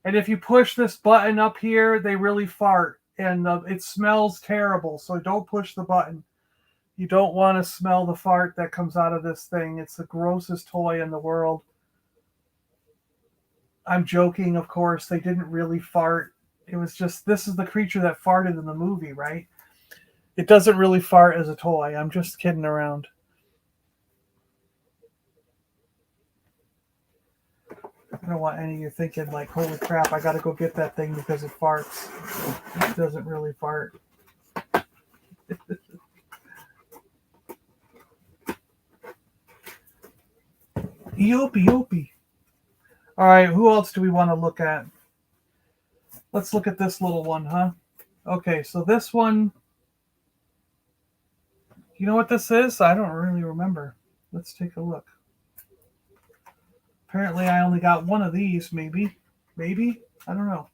And if you push this button up here, they really fart. And it smells terrible. So don't push the button. You don't want to smell the fart that comes out of this thing. It's the grossest toy in the world. I'm joking, of course. They didn't really fart. It was just, this is the creature that farted in the movie, right? It doesn't really fart as a toy. I'm just kidding around. I don't want any of you thinking like, holy crap, I got to go get that thing because it farts. It doesn't really fart. Eope. All right, who else do we want to look at? Let's look at this little one, huh? Okay, so this one, you know what this is? I don't really remember. Let's take a look. Apparently I only got one of these, maybe. Maybe? I don't know.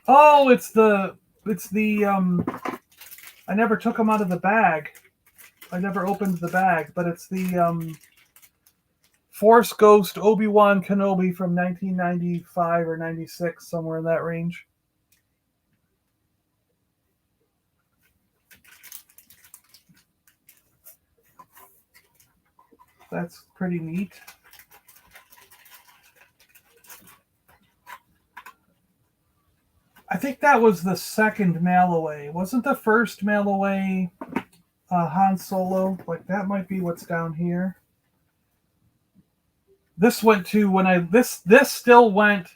Oh, it's the I never took them out of the bag. I never opened the bag, but it's the Force Ghost Obi-Wan Kenobi from 1995 or 96, somewhere in that range. That's pretty neat. I think that was the second mail away. Wasn't the first mail away Han Solo? Like that might be what's down here. This went to when this still went.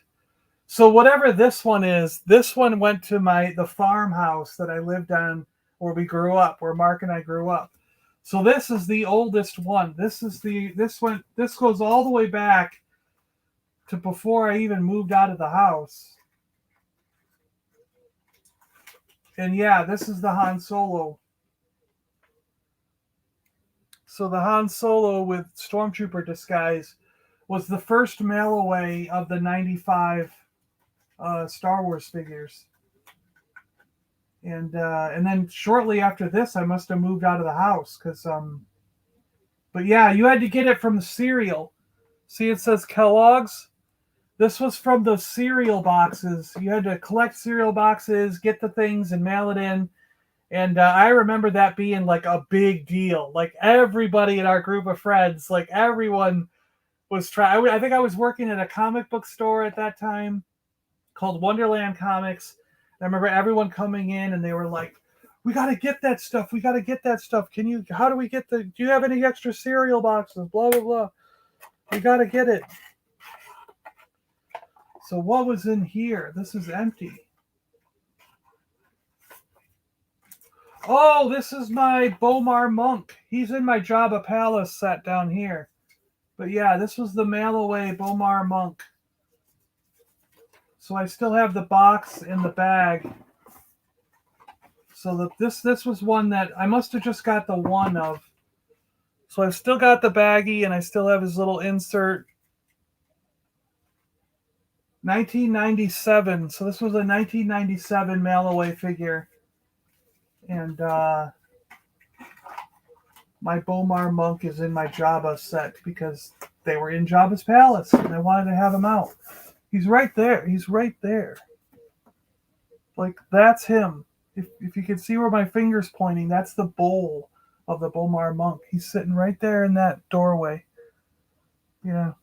So whatever this one is, this one went to the farmhouse that I lived on where we grew up, where Mark and I grew up. So this is the oldest one. This goes all the way back to before I even moved out of the house. And yeah, this is the Han Solo. So the Han Solo with Stormtrooper disguise was the first mail away of the 95 Star Wars figures. And then shortly after this, I must have moved out of the house because but yeah, you had to get it from the cereal. See, it says Kellogg's. This was from the cereal boxes. You had to collect cereal boxes, get the things, and mail it in. And I remember that being like a big deal. Like everybody in our group of friends, like everyone was trying. I think I was working at a comic book store at that time called Wonderland Comics. I remember everyone coming in and they were like, "We got to get that stuff. We got to get that stuff. How do we get do you have any extra cereal boxes? Blah, blah, blah. We got to get it." So what was in here? This is empty. Oh, this is my Bomar Monk. He's in my Jabba Palace set down here. But yeah, this was the mail-away Bomar Monk. So I still have the box in the bag. So this was one that I must have just got the one of. So I've still got the baggie and I still have his little insert. 1997. So this was a 1997 mail-away figure. And my Bomar monk is in my Jabba set because they were in Jabba's palace and I wanted to have him out. He's right there. He's right there. Like, that's him. If you can see where my finger's pointing, that's the bowl of the Bomar monk. He's sitting right there in that doorway. Yeah.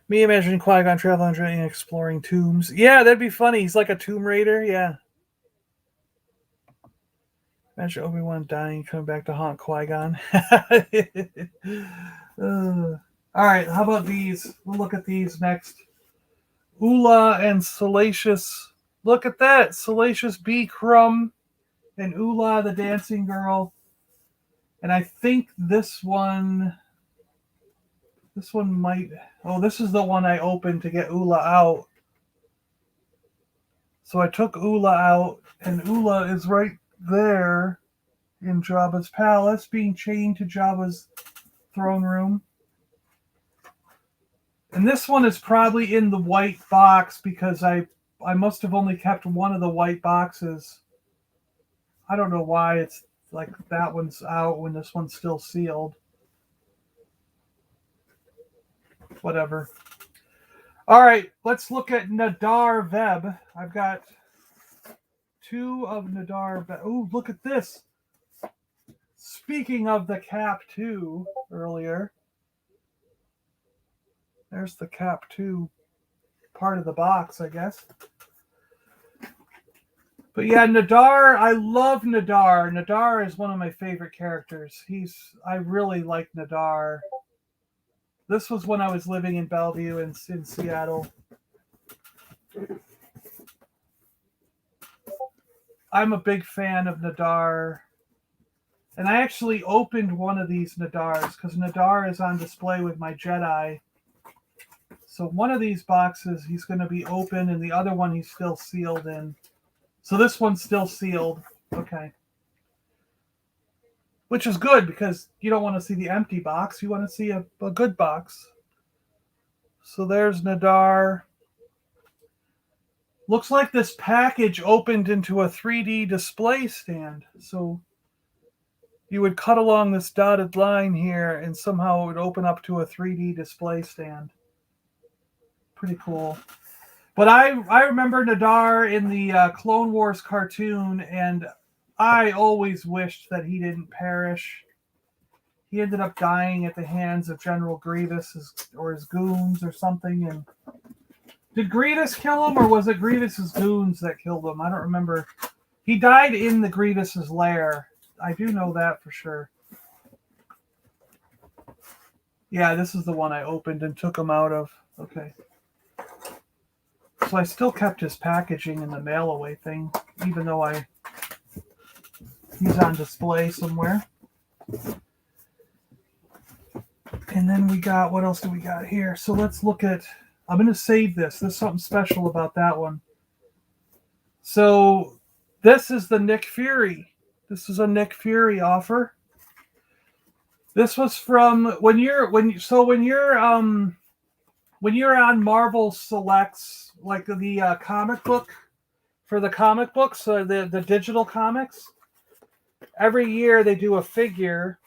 Me imagining Qui-Gon traveling and exploring tombs. Yeah, that'd be funny. He's like a tomb raider. Yeah. Imagine Obi-Wan dying, coming back to haunt Qui-Gon. All right, how about these? We'll look at these next. Ula and Salacious. Look at that. Salacious B. Crumb and Ula, the dancing girl. And I think this one might... Oh, this is the one I opened to get Ula out. So I took Ula out, and Ula is right there in Jabba's palace, being chained to Jabba's throne room. And this one is probably in the white box because I must have only kept one of the white boxes. I don't know why it's like that one's out when this one's still sealed. Whatever. All right, let's look at Nadar Veb. I've got 2 of Nadar Veb. Ooh, look at this. Speaking of the Cap 2 earlier, there's the Cap 2 part of the box, I guess. But yeah, Nadar, I love Nadar. Nadar is one of my favorite characters. I really like Nadar. This was when I was living in Bellevue in Seattle. I'm a big fan of Nadar. And I actually opened one of these Nadars because Nadar is on display with my Jedi. So one of these boxes he's going to be open and the other one he's still sealed in. So this one's still sealed. Okay. Which is good because you don't want to see the empty box. You want to see a good box. So there's Nadar. Looks like this package opened into a 3D display stand. So you would cut along this dotted line here and somehow it would open up to a 3D display stand. Pretty cool. But I remember Nadar in the Clone Wars cartoon, and I always wished that he didn't perish. He ended up dying at the hands of General Grievous or his goons or something. And did Grievous kill him, or was it Grievous's goons that killed him? I don't remember. He died in the Grievous's lair. I do know that for sure. Yeah, this is the one I opened and took him out of. Okay. So I still kept his packaging in the mail away thing, even though he's on display somewhere. And then we got, what else do we got here? So let's look at, I'm going to save this. There's something special about that one. So this is the Nick Fury. This is a Nick Fury offer. This was from when you're on Marvel Selects, like the comic book, for the comic books, the digital comics, every year they do a figure,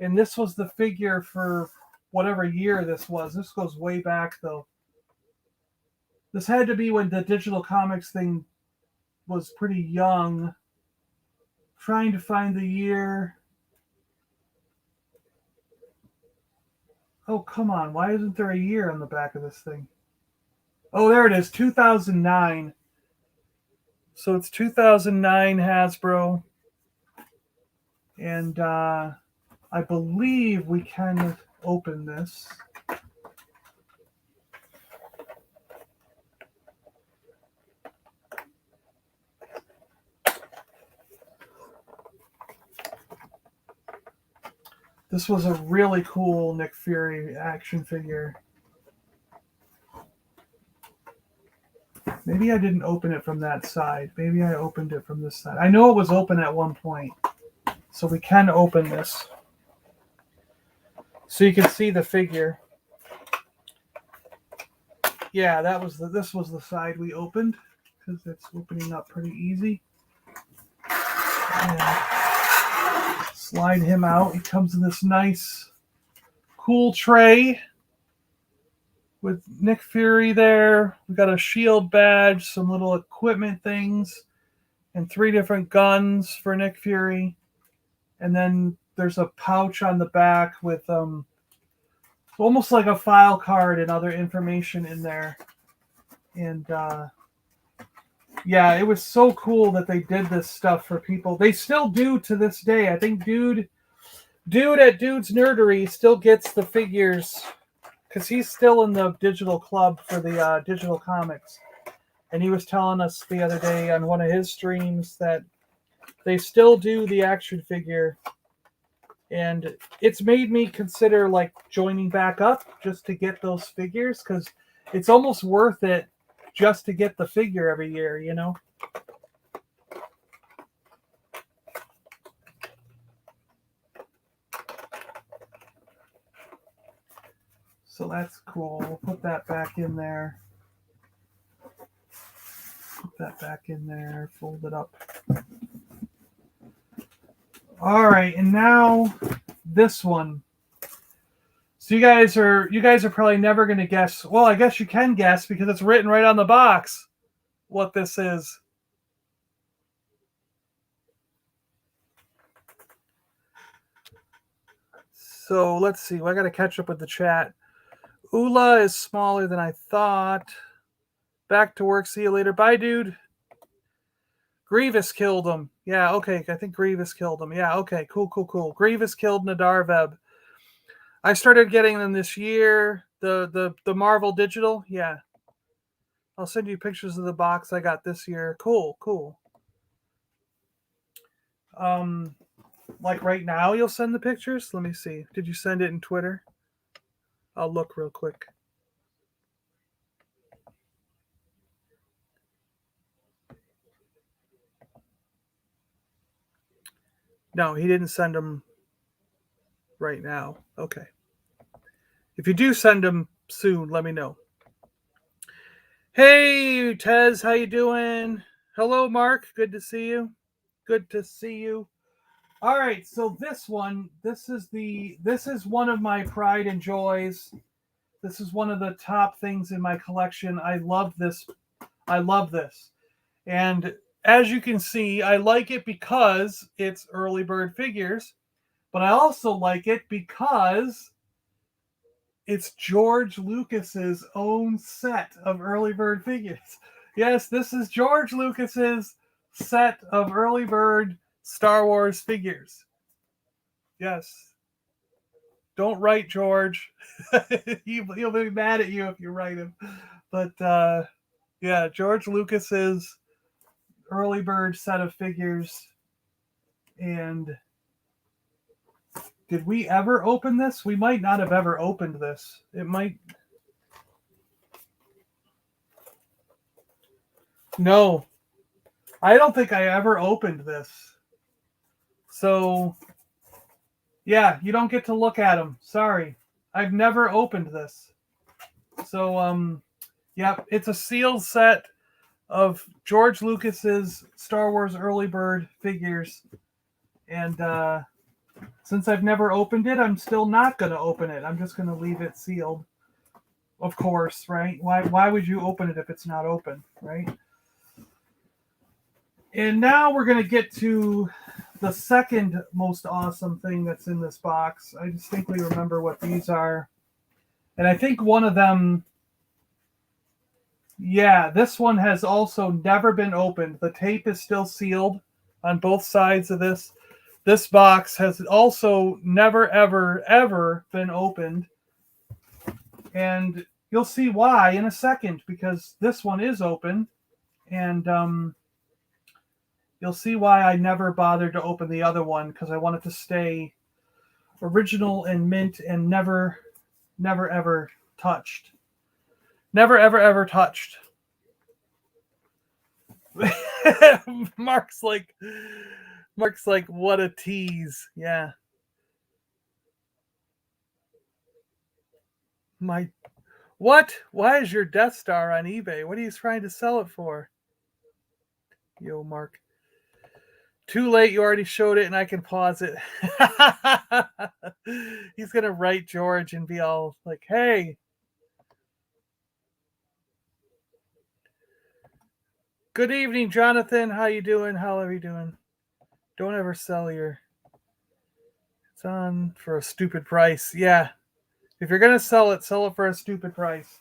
and this was the figure for whatever year this was. This goes way back, though. This had to be when the digital comics thing was pretty young. Trying to find the year. Oh, come on. Why isn't there a year on the back of this thing? Oh, there it is. 2009. So it's 2009 Hasbro. And I believe we can open this. This was a really cool Nick Fury action figure. Maybe I didn't open it from that side. Maybe I opened it from this side. I know it was open at one point. So we can open this. So you can see the figure. Yeah, this was the side we opened because it's opening up pretty easy. And slide him out. He comes in this nice, cool tray with Nick Fury there. We got a shield badge, some little equipment things, and 3 different guns for Nick Fury. And then there's a pouch on the back with almost like a file card and other information in there. And yeah, it was so cool that they did this stuff for people. They still do to this day. I think Dude at Dude's Nerdery still gets the figures because he's still in the digital club for the digital comics. And he was telling us the other day on one of his streams that they still do the action figure. And it's made me consider like joining back up just to get those figures because it's almost worth it just to get the figure every year, you know? So that's cool. We'll put that back in there. Put that back in there. Fold it up. All right, and now this one. So you guys are probably never going to guess. Well, I guess you can guess because it's written right on the box what this is. So let's see. Well, I got to catch up with the chat. Ula is smaller than I thought. Back to work. See you later. Bye, dude. Grievous killed him. Yeah, okay. I think Grievous killed him. Yeah, okay. Cool. Grievous killed Nadar Veb. I started getting them this year. The Marvel Digital. Yeah. I'll send you pictures of the box I got this year. Cool. Like right now you'll send the pictures? Let me see. Did you send it in Twitter? I'll look real quick. No, he didn't send them right now. Okay. If you do send them soon, let me know. Hey, Tez, how you doing? Hello, Mark. Good to see you. All right, so this is one of my pride and joys. This is one of the top things in my collection. I love this. And as you can see, I like it because it's early bird figures, but I also like it because it's George Lucas's own set of early bird figures. Yes, this is George Lucas's set of early bird Star Wars figures. Yes. Don't write George. He'll be mad at you if you write him. But yeah, George Lucas's early bird set of figures. And did we ever open this? We might not have ever opened this. It might. No. I don't think I ever opened this. So, yeah, you don't get to look at them. Sorry. I've never opened this. So, yeah, it's a sealed set of George Lucas's Star Wars early bird figures. And since I've never opened it, I'm still not going to open it. I'm just going to leave it sealed. Of course, right? Why would you open it if it's not open, right? And now we're going to get to the second most awesome thing that's in this box. I distinctly remember what these are. And I think one of them, yeah, this one has also never been opened. The tape is still sealed on both sides of this. This box has also never, ever, ever been opened. And you'll see why in a second, because this one is open. And you'll see why I never bothered to open the other one, because I wanted to stay original and mint and never, ever touched. Never, ever touched. Mark's like, what a tease. Yeah. What? Why is your Death Star on eBay? What are you trying to sell it for? Yo, Mark. Too late, you already showed it and I can pause it. He's going to write George and be all like, hey. Good evening, Jonathan. How you doing? How are you doing? Don't ever sell your... It's on for a stupid price. Yeah. If you're going to sell it for a stupid price.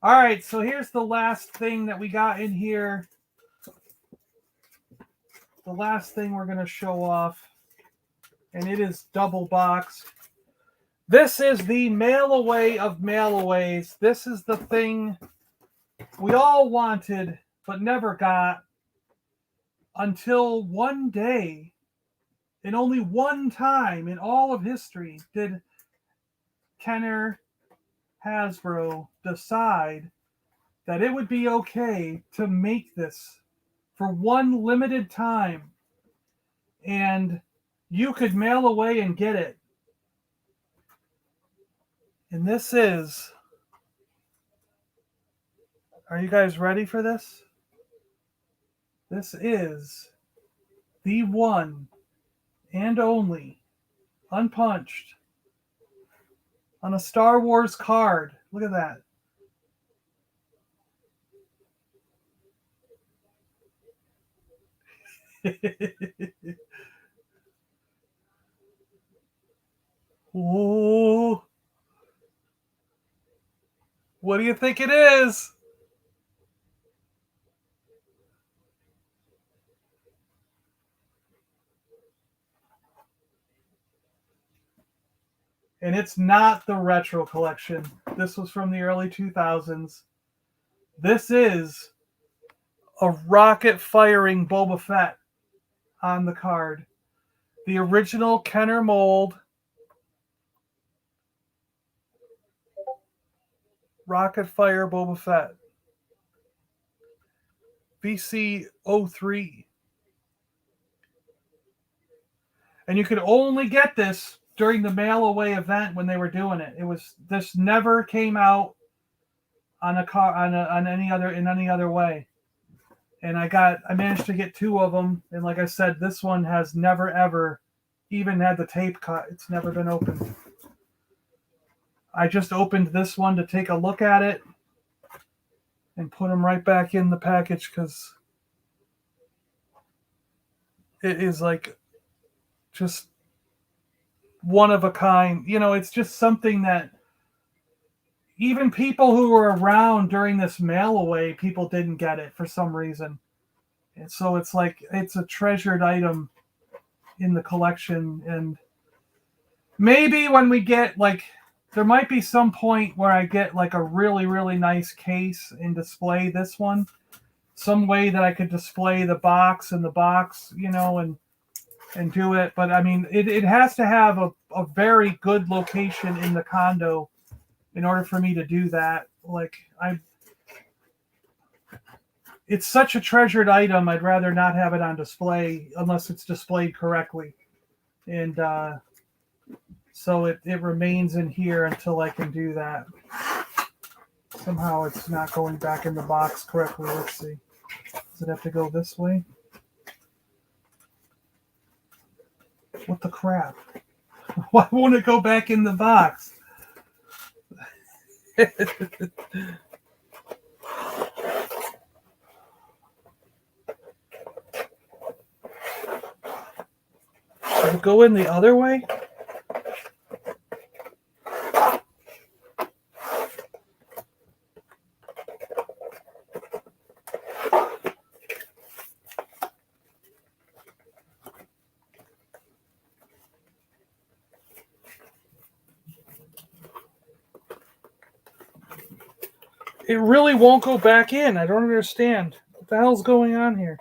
All right, so here's the last thing that we got in here. The last thing we're going to show off. And it is double boxed. This is the mail away of mail aways. This is the thing we all wanted but never got until one day, and only one time in all of history, did Kenner Hasbro decide that it would be okay to make this for one limited time, and you could mail away and get it. And this is... Are you guys ready for this? This is the one and only unpunched on a Star Wars card. Look at that. Ooh. What do you think it is? And it's not the retro collection. This was from the early 2000s. This is a rocket firing Boba Fett on the card. The original Kenner mold. Rocket fire Boba Fett. BC 03. And you could only get this during the mail away event when they were doing it. This never came out on a car on any other way. And I managed to get two of them, and like I said, this one has never ever even had the tape cut. It's never been opened. I just opened this one to take a look at it and put them right back in the package because it is like just one of a kind. You know, it's just something that even people who were around during this mail away, people didn't get it for some reason. And so it's like, it's a treasured item in the collection. And maybe when we get there might be some point where I get like a really, really nice case and display this one. Some way that I could display the box and and do it. But I mean, it has to have a very good location in the condo in order for me to do that. It's such a treasured item, I'd rather not have it on display unless it's displayed correctly. And so it remains in here until I can do that. Somehow it's not going back in the box correctly. Let's see. Does it have to go this way? What the crap? Why won't it go back in the box? Does it go in the other way? It really won't go back in. I don't understand. What the hell's going on here?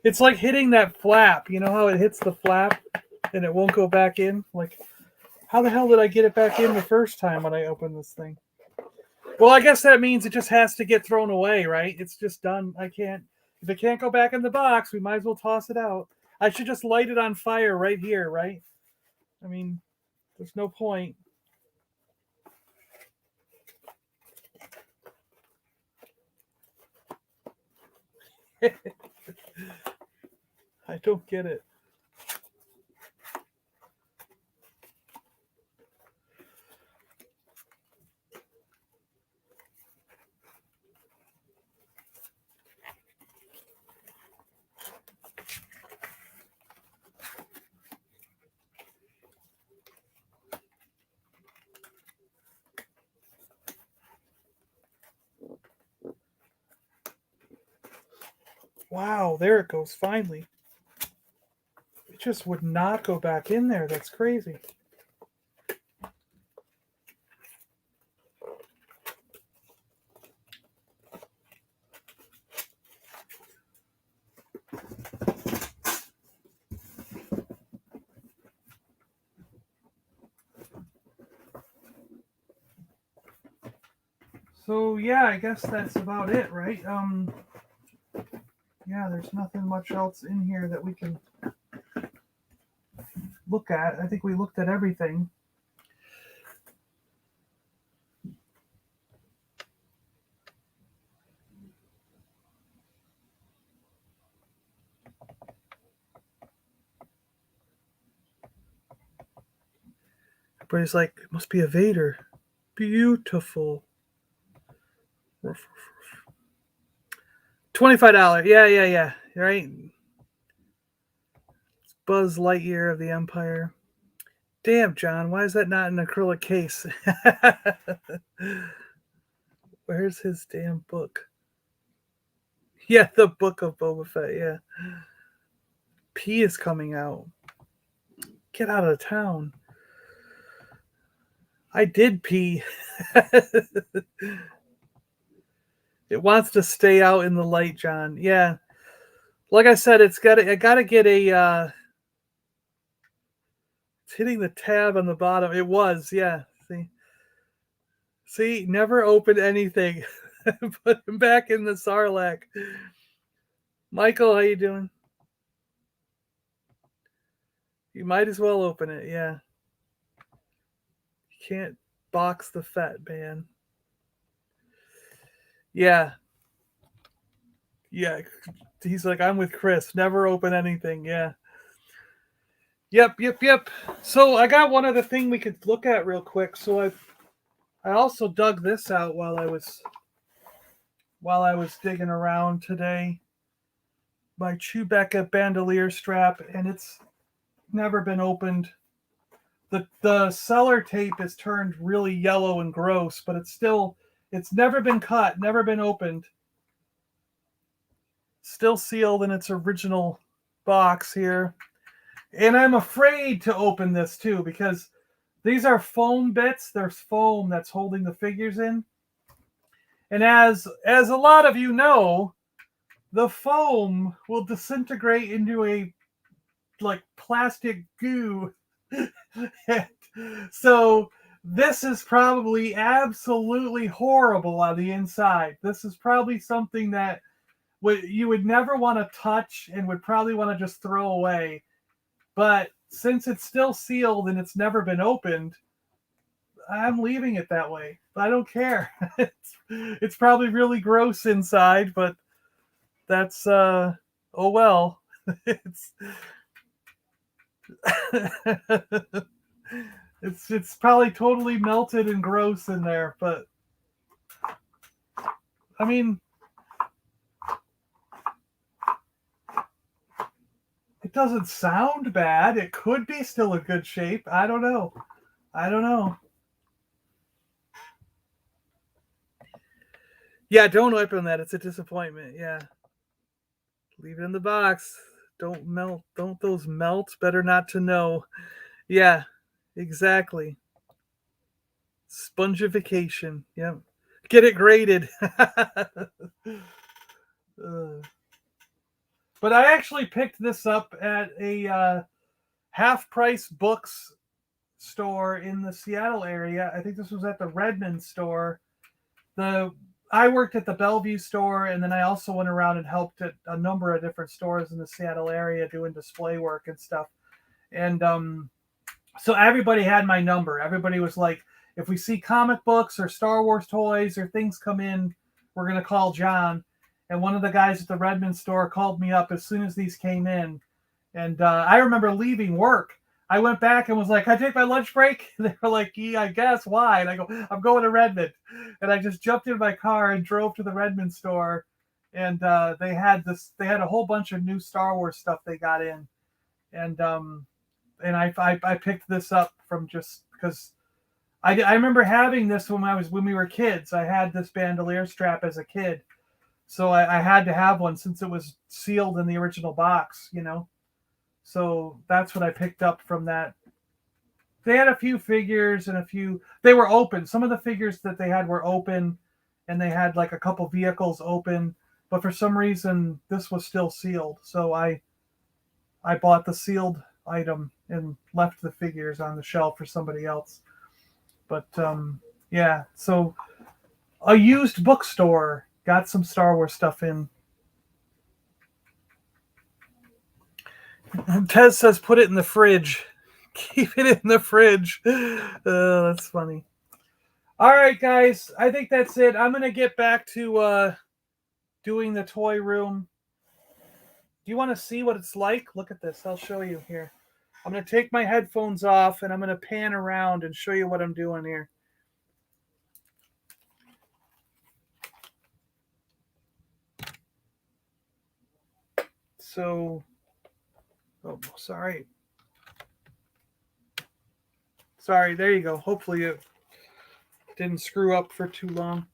It's like hitting that flap. You know how it hits the flap and it won't go back in? Like, how the hell did I get it back in the first time when I opened this thing? Well, I guess that means it just has to get thrown away, right? It's just done. If it can't go back in the box, we might as well toss it out. I should just light it on fire right here, right? I mean, there's no point. I don't get it. Wow, there it goes, finally. It just would not go back in there. That's crazy. So yeah, I guess that's about it, right? Yeah, there's nothing much else in here that we can look at. I think we looked at everything. Everybody's like, it must be a Vader. Beautiful. $25. Yeah. Right? It's Buzz Lightyear of the Empire. Damn, John, why is that not an acrylic case? Where's his damn book? Yeah, the Book of Boba Fett, yeah. P is coming out. Get out of town. I did pee. It wants to stay out in the light, John. Yeah. Like I said, I gotta get a it's hitting the tab on the bottom. It was, yeah. See, never opened anything. Put him back in the Sarlacc. Michael, how you doing? You might as well open it, yeah. You can't box the Fett man. Yeah. Yeah. He's like, I'm with Chris. Never open anything, yeah. Yep. So I got one other thing we could look at real quick. So I also dug this out while I was digging around today. My Chewbacca bandolier strap, and it's never been opened. The seller tape is turned really yellow and gross, but it's never been cut, never been opened. Still sealed in its original box here. And I'm afraid to open this too, because these are foam bits. There's foam that's holding the figures in. And as a lot of you know, the foam will disintegrate into a like plastic goo. So this is probably absolutely horrible on the inside. This is probably something that you would never want to touch and would probably want to just throw away. But since it's still sealed and it's never been opened, I'm leaving it that way. I don't care. It's probably really gross inside, but that's oh well. It's it's probably totally melted and gross in there, but I mean, it doesn't sound bad. It could be still a good shape. I don't know. Yeah, don't open that. It's a disappointment. Yeah. Leave it in the box. Don't melt. Don't those melt? Better not to know. Yeah, exactly. Spongification. Yep. Get it graded. But I actually picked this up at a half-price books store in the Seattle area. I think this was at the Redmond store. I worked at the Bellevue store, and then I also went around and helped at a number of different stores in the Seattle area doing display work and stuff. And so everybody had my number. Everybody was like, if we see comic books or Star Wars toys or things come in, we're going to call John. And one of the guys at the Redmond store called me up as soon as these came in. And I remember leaving work. I went back and was like, "Can I take my lunch break?" And they were like, "Yeah, I guess. Why?" And I go, "I'm going to Redmond." And I just jumped in my car and drove to the Redmond store. And they had a whole bunch of new Star Wars stuff they got in. And I picked this up from just because I remember having this when we were kids. I had this bandolier strap as a kid. So I had to have one since it was sealed in the original box, you know. So that's what I picked up from that. They had a few figures and they were open. Some of the figures that they had were open, and they had like a couple vehicles open, but for some reason this was still sealed. So I bought the sealed item and left the figures on the shelf for somebody else. But yeah, so a used bookstore got some Star Wars stuff in. Tez says put it in the fridge. Keep it in the fridge. That's funny. All right, guys. I think that's it. I'm going to get back to doing the toy room. Do you want to see what it's like? Look at this. I'll show you here. I'm going to take my headphones off, and I'm going to pan around and show you what I'm doing here. So... Oh, sorry. There you go. Hopefully it didn't screw up for too long.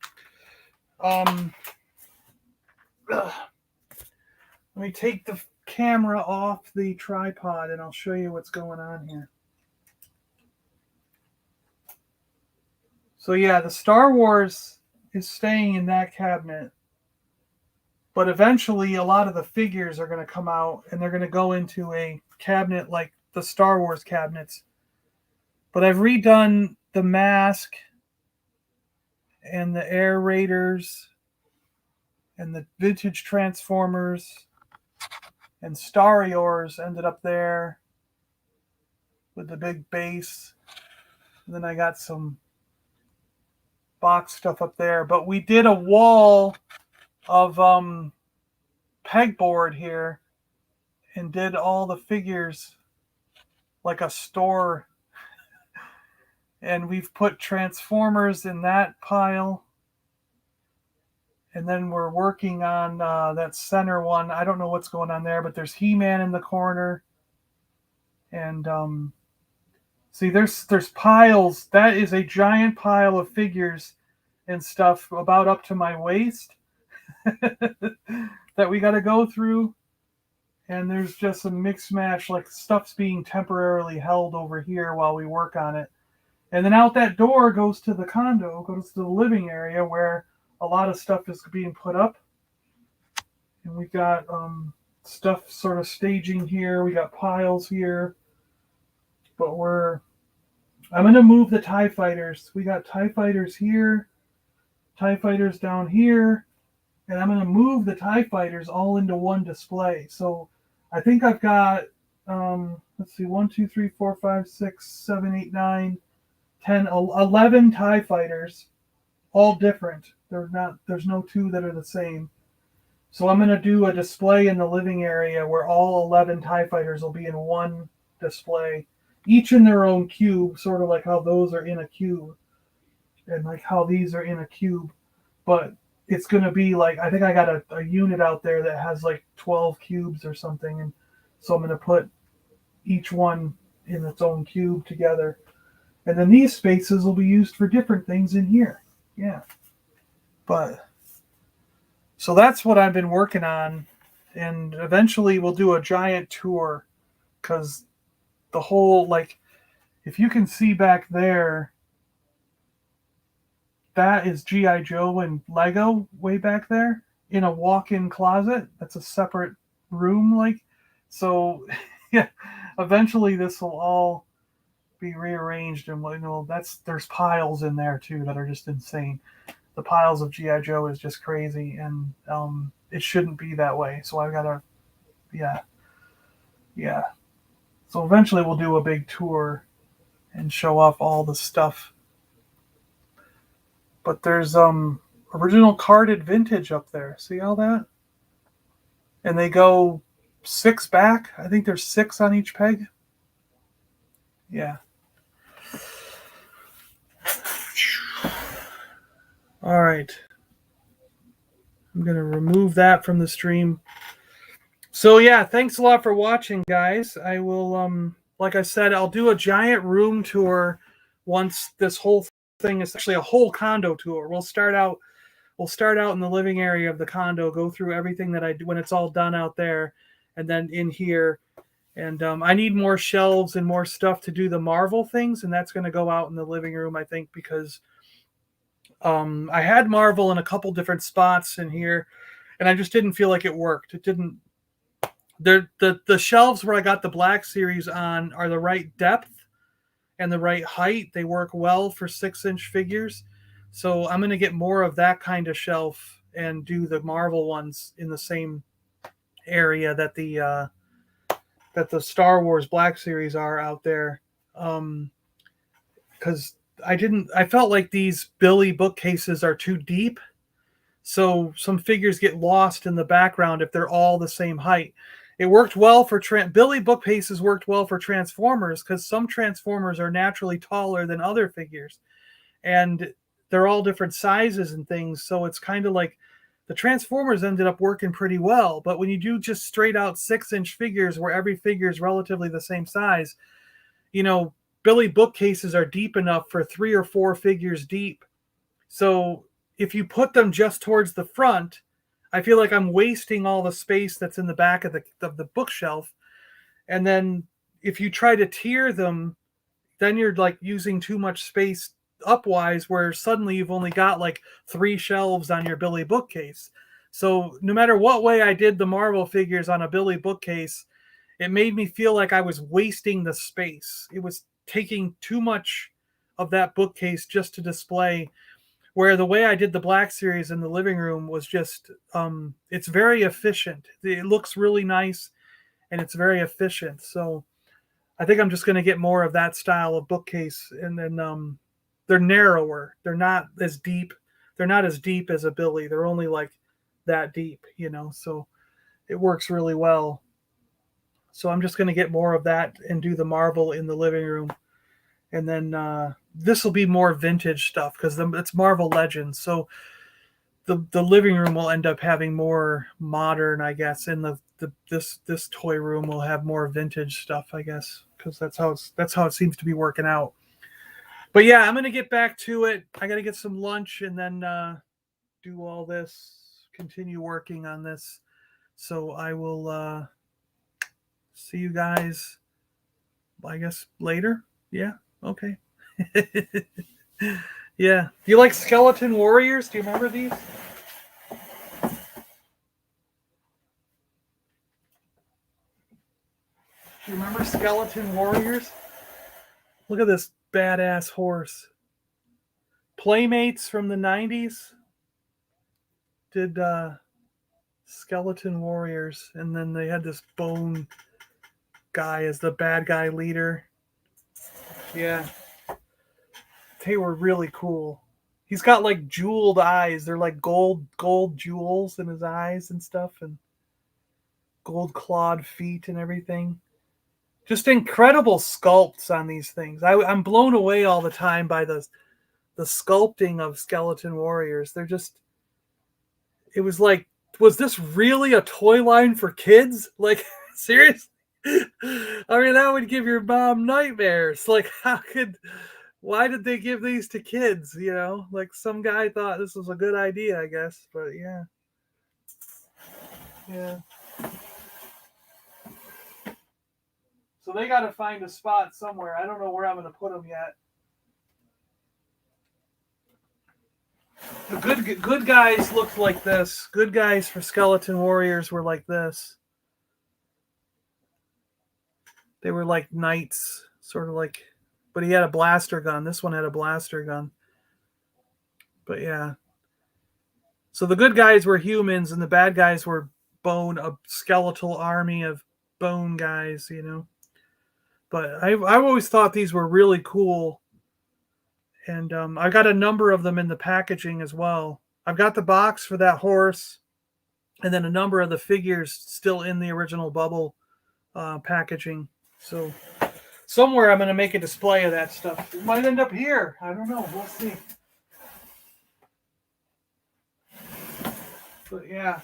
Let me take the camera off the tripod and I'll show you what's going on here. So yeah, the Star Wars is staying in that cabinet. But eventually, a lot of the figures are going to come out, and they're going to go into a cabinet like the Star Wars cabinets. But I've redone the mask and the Air Raiders and the vintage Transformers, and Stariors ended up there with the big base. And then I got some box stuff up there. But we did a wall of pegboard here and did all the figures like a store, and we've put Transformers in that pile, and then we're working on that center one. I don't know what's going on there, but there's He-Man in the corner, and see there's piles. That is a giant pile of figures and stuff about up to my waist that we got to go through, and there's just a mix match, like stuff's being temporarily held over here while we work on it, and then out that door goes to the condo, goes to the living area where a lot of stuff is being put up, and we got stuff sort of staging here. We got piles here, but I'm going to move the TIE fighters. We got TIE fighters here, TIE fighters down here, and I'm going to move the TIE fighters all into one display. So I think I've got, let's see, 1, 2, 3, 4, 5, 6, 7, 8, 9, 10, 11 TIE fighters, all different. There's no two that are the same. So I'm going to do a display in the living area where all 11 TIE fighters will be in one display, each in their own cube, sort of like how those are in a cube, and like how these are in a cube. But it's going to be like, I think I got a unit out there that has like 12 cubes or something. And so I'm going to put each one in its own cube together. And then these spaces will be used for different things in here. Yeah. But so that's what I've been working on. And eventually we'll do a giant tour, because the whole, like, if you can see back there, that is G.I. Joe and Lego way back there in a walk-in closet. That's a separate room, like. So, yeah, eventually this will all be rearranged, and there's piles in there too that are just insane. The piles of G.I. Joe is just crazy, and it shouldn't be that way. So I've got to, yeah. So eventually we'll do a big tour and show off all the stuff. But there's a Original carded vintage up there. See all that? And they go 6 back. I think there's 6 on each peg. Yeah. All right. I'm going to remove that from the stream. So yeah, thanks a lot for watching, guys. I will, like I said, I'll do a giant room tour once this whole thing is actually a whole condo tour. We'll start out in the living area of the condo, go through everything that I do when it's all done out there, and then in here. And I need more shelves and more stuff to do the Marvel things, and that's going to go out in the living room, I think, because I had Marvel in a couple different spots in here, and I just didn't feel like it worked. It didn't. The shelves where I got the Black Series on are the right depth and the right height. They work well for 6-inch figures. So I'm going to get more of that kind of shelf and do the Marvel ones in the same area that the Star Wars Black Series are out there. Because I felt like these Billy bookcases are too deep. So some figures get lost in the background if they're all the same height. It worked well for Billy bookcases worked well for Transformers because some Transformers are naturally taller than other figures. And they're all different sizes and things. So it's kind of like the Transformers ended up working pretty well. But when you do just straight out 6-inch figures where every figure is relatively the same size, Billy bookcases are deep enough for 3 or 4 figures deep. So if you put them just towards the front, I feel like I'm wasting all the space that's in the back of the bookshelf. And then if you try to tier them, then you're like using too much space upwise, where suddenly you've only got like 3 shelves on your Billy bookcase. So no matter what way I did the Marvel figures on a Billy bookcase, it made me feel like I was wasting the space. It was taking too much of that bookcase just to display. Where the way I did the Black Series in the living room was just, it's very efficient. It looks really nice, and it's very efficient. So I think I'm just going to get more of that style of bookcase. And then they're narrower. They're not as deep. They're not as deep as a Billy. They're only like that deep, so it works really well. So I'm just going to get more of that and do the Marvel in the living room. And then this will be more vintage stuff because it's Marvel Legends. So the living room will end up having more modern, I guess. And this toy room will have more vintage stuff, I guess, because that's how it seems to be working out. But yeah, I'm gonna get back to it. I gotta get some lunch and then do all this, continue working on this. So I will see you guys, I guess, later. Yeah. Okay. Yeah. Do you like Skeleton Warriors? Do you remember these? Do you remember Skeleton Warriors? Look at this badass horse. Playmates from the 90s did Skeleton Warriors, and then they had this bone guy as the bad guy leader. Yeah. They were really cool. He's got like jeweled eyes. They're like gold jewels in his eyes and stuff, and gold clawed feet and everything. Just incredible sculpts on these things. I'm blown away all the time by the sculpting of Skeleton Warriors. They're just, it was like, was this really a toy line for kids? Like, seriously? I mean, that would give your mom nightmares. Like, why did they give these to kids? Like some guy thought this was a good idea, I guess. But yeah. Yeah. So they got to find a spot somewhere. I don't know where I'm going to put them yet. The good guys looked like this. Good guys for Skeleton Warriors were like this. They were like knights, sort of like, but he had a blaster gun. This one had a blaster gun. But yeah. So the good guys were humans and the bad guys were a skeletal army of bone guys, But I've always thought these were really cool. And I got a number of them in the packaging as well. I've got the box for that horse, and then a number of the figures still in the original bubble packaging. So somewhere I'm going to make a display of that stuff. It might end up here. I don't know. We'll see. But yeah.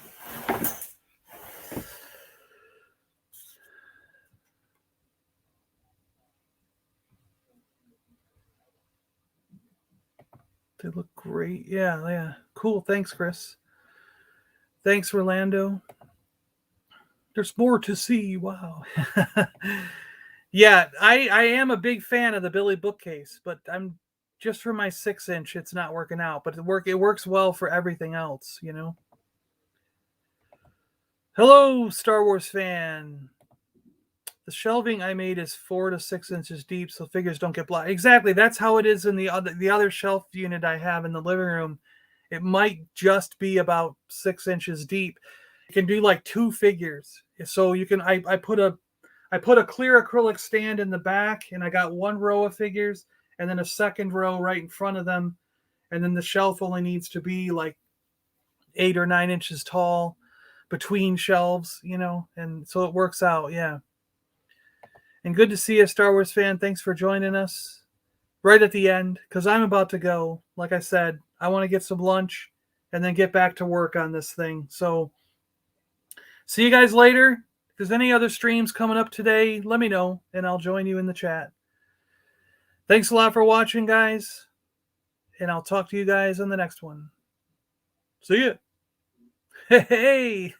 They look great. Yeah. Cool. Thanks, Chris. Thanks, Orlando. There's more to see. Wow. Yeah, I am a big fan of the Billy bookcase, but I'm just for my 6-inch, it's not working out. But it works well for everything else, you know. Hello, Star Wars fan. The shelving I made is 4 to 6 inches deep, so figures don't get blocked. Exactly, that's how it is in the other shelf unit I have in the living room. It might just be about 6 inches deep. You can do like 2 figures, so you can. I put a clear acrylic stand in the back, and I got 1 row of figures, and then a second row right in front of them, and then the shelf only needs to be like 8 or 9 inches tall between shelves, you know, and so it works out, yeah. And good to see you, Star Wars fan. Thanks for joining us right at the end, because I'm about to go. Like I said, I want to get some lunch and then get back to work on this thing. So see you guys later. If there's any other streams coming up today, let me know, and I'll join you in the chat. Thanks a lot for watching, guys, and I'll talk to you guys on the next one. See ya. Hey!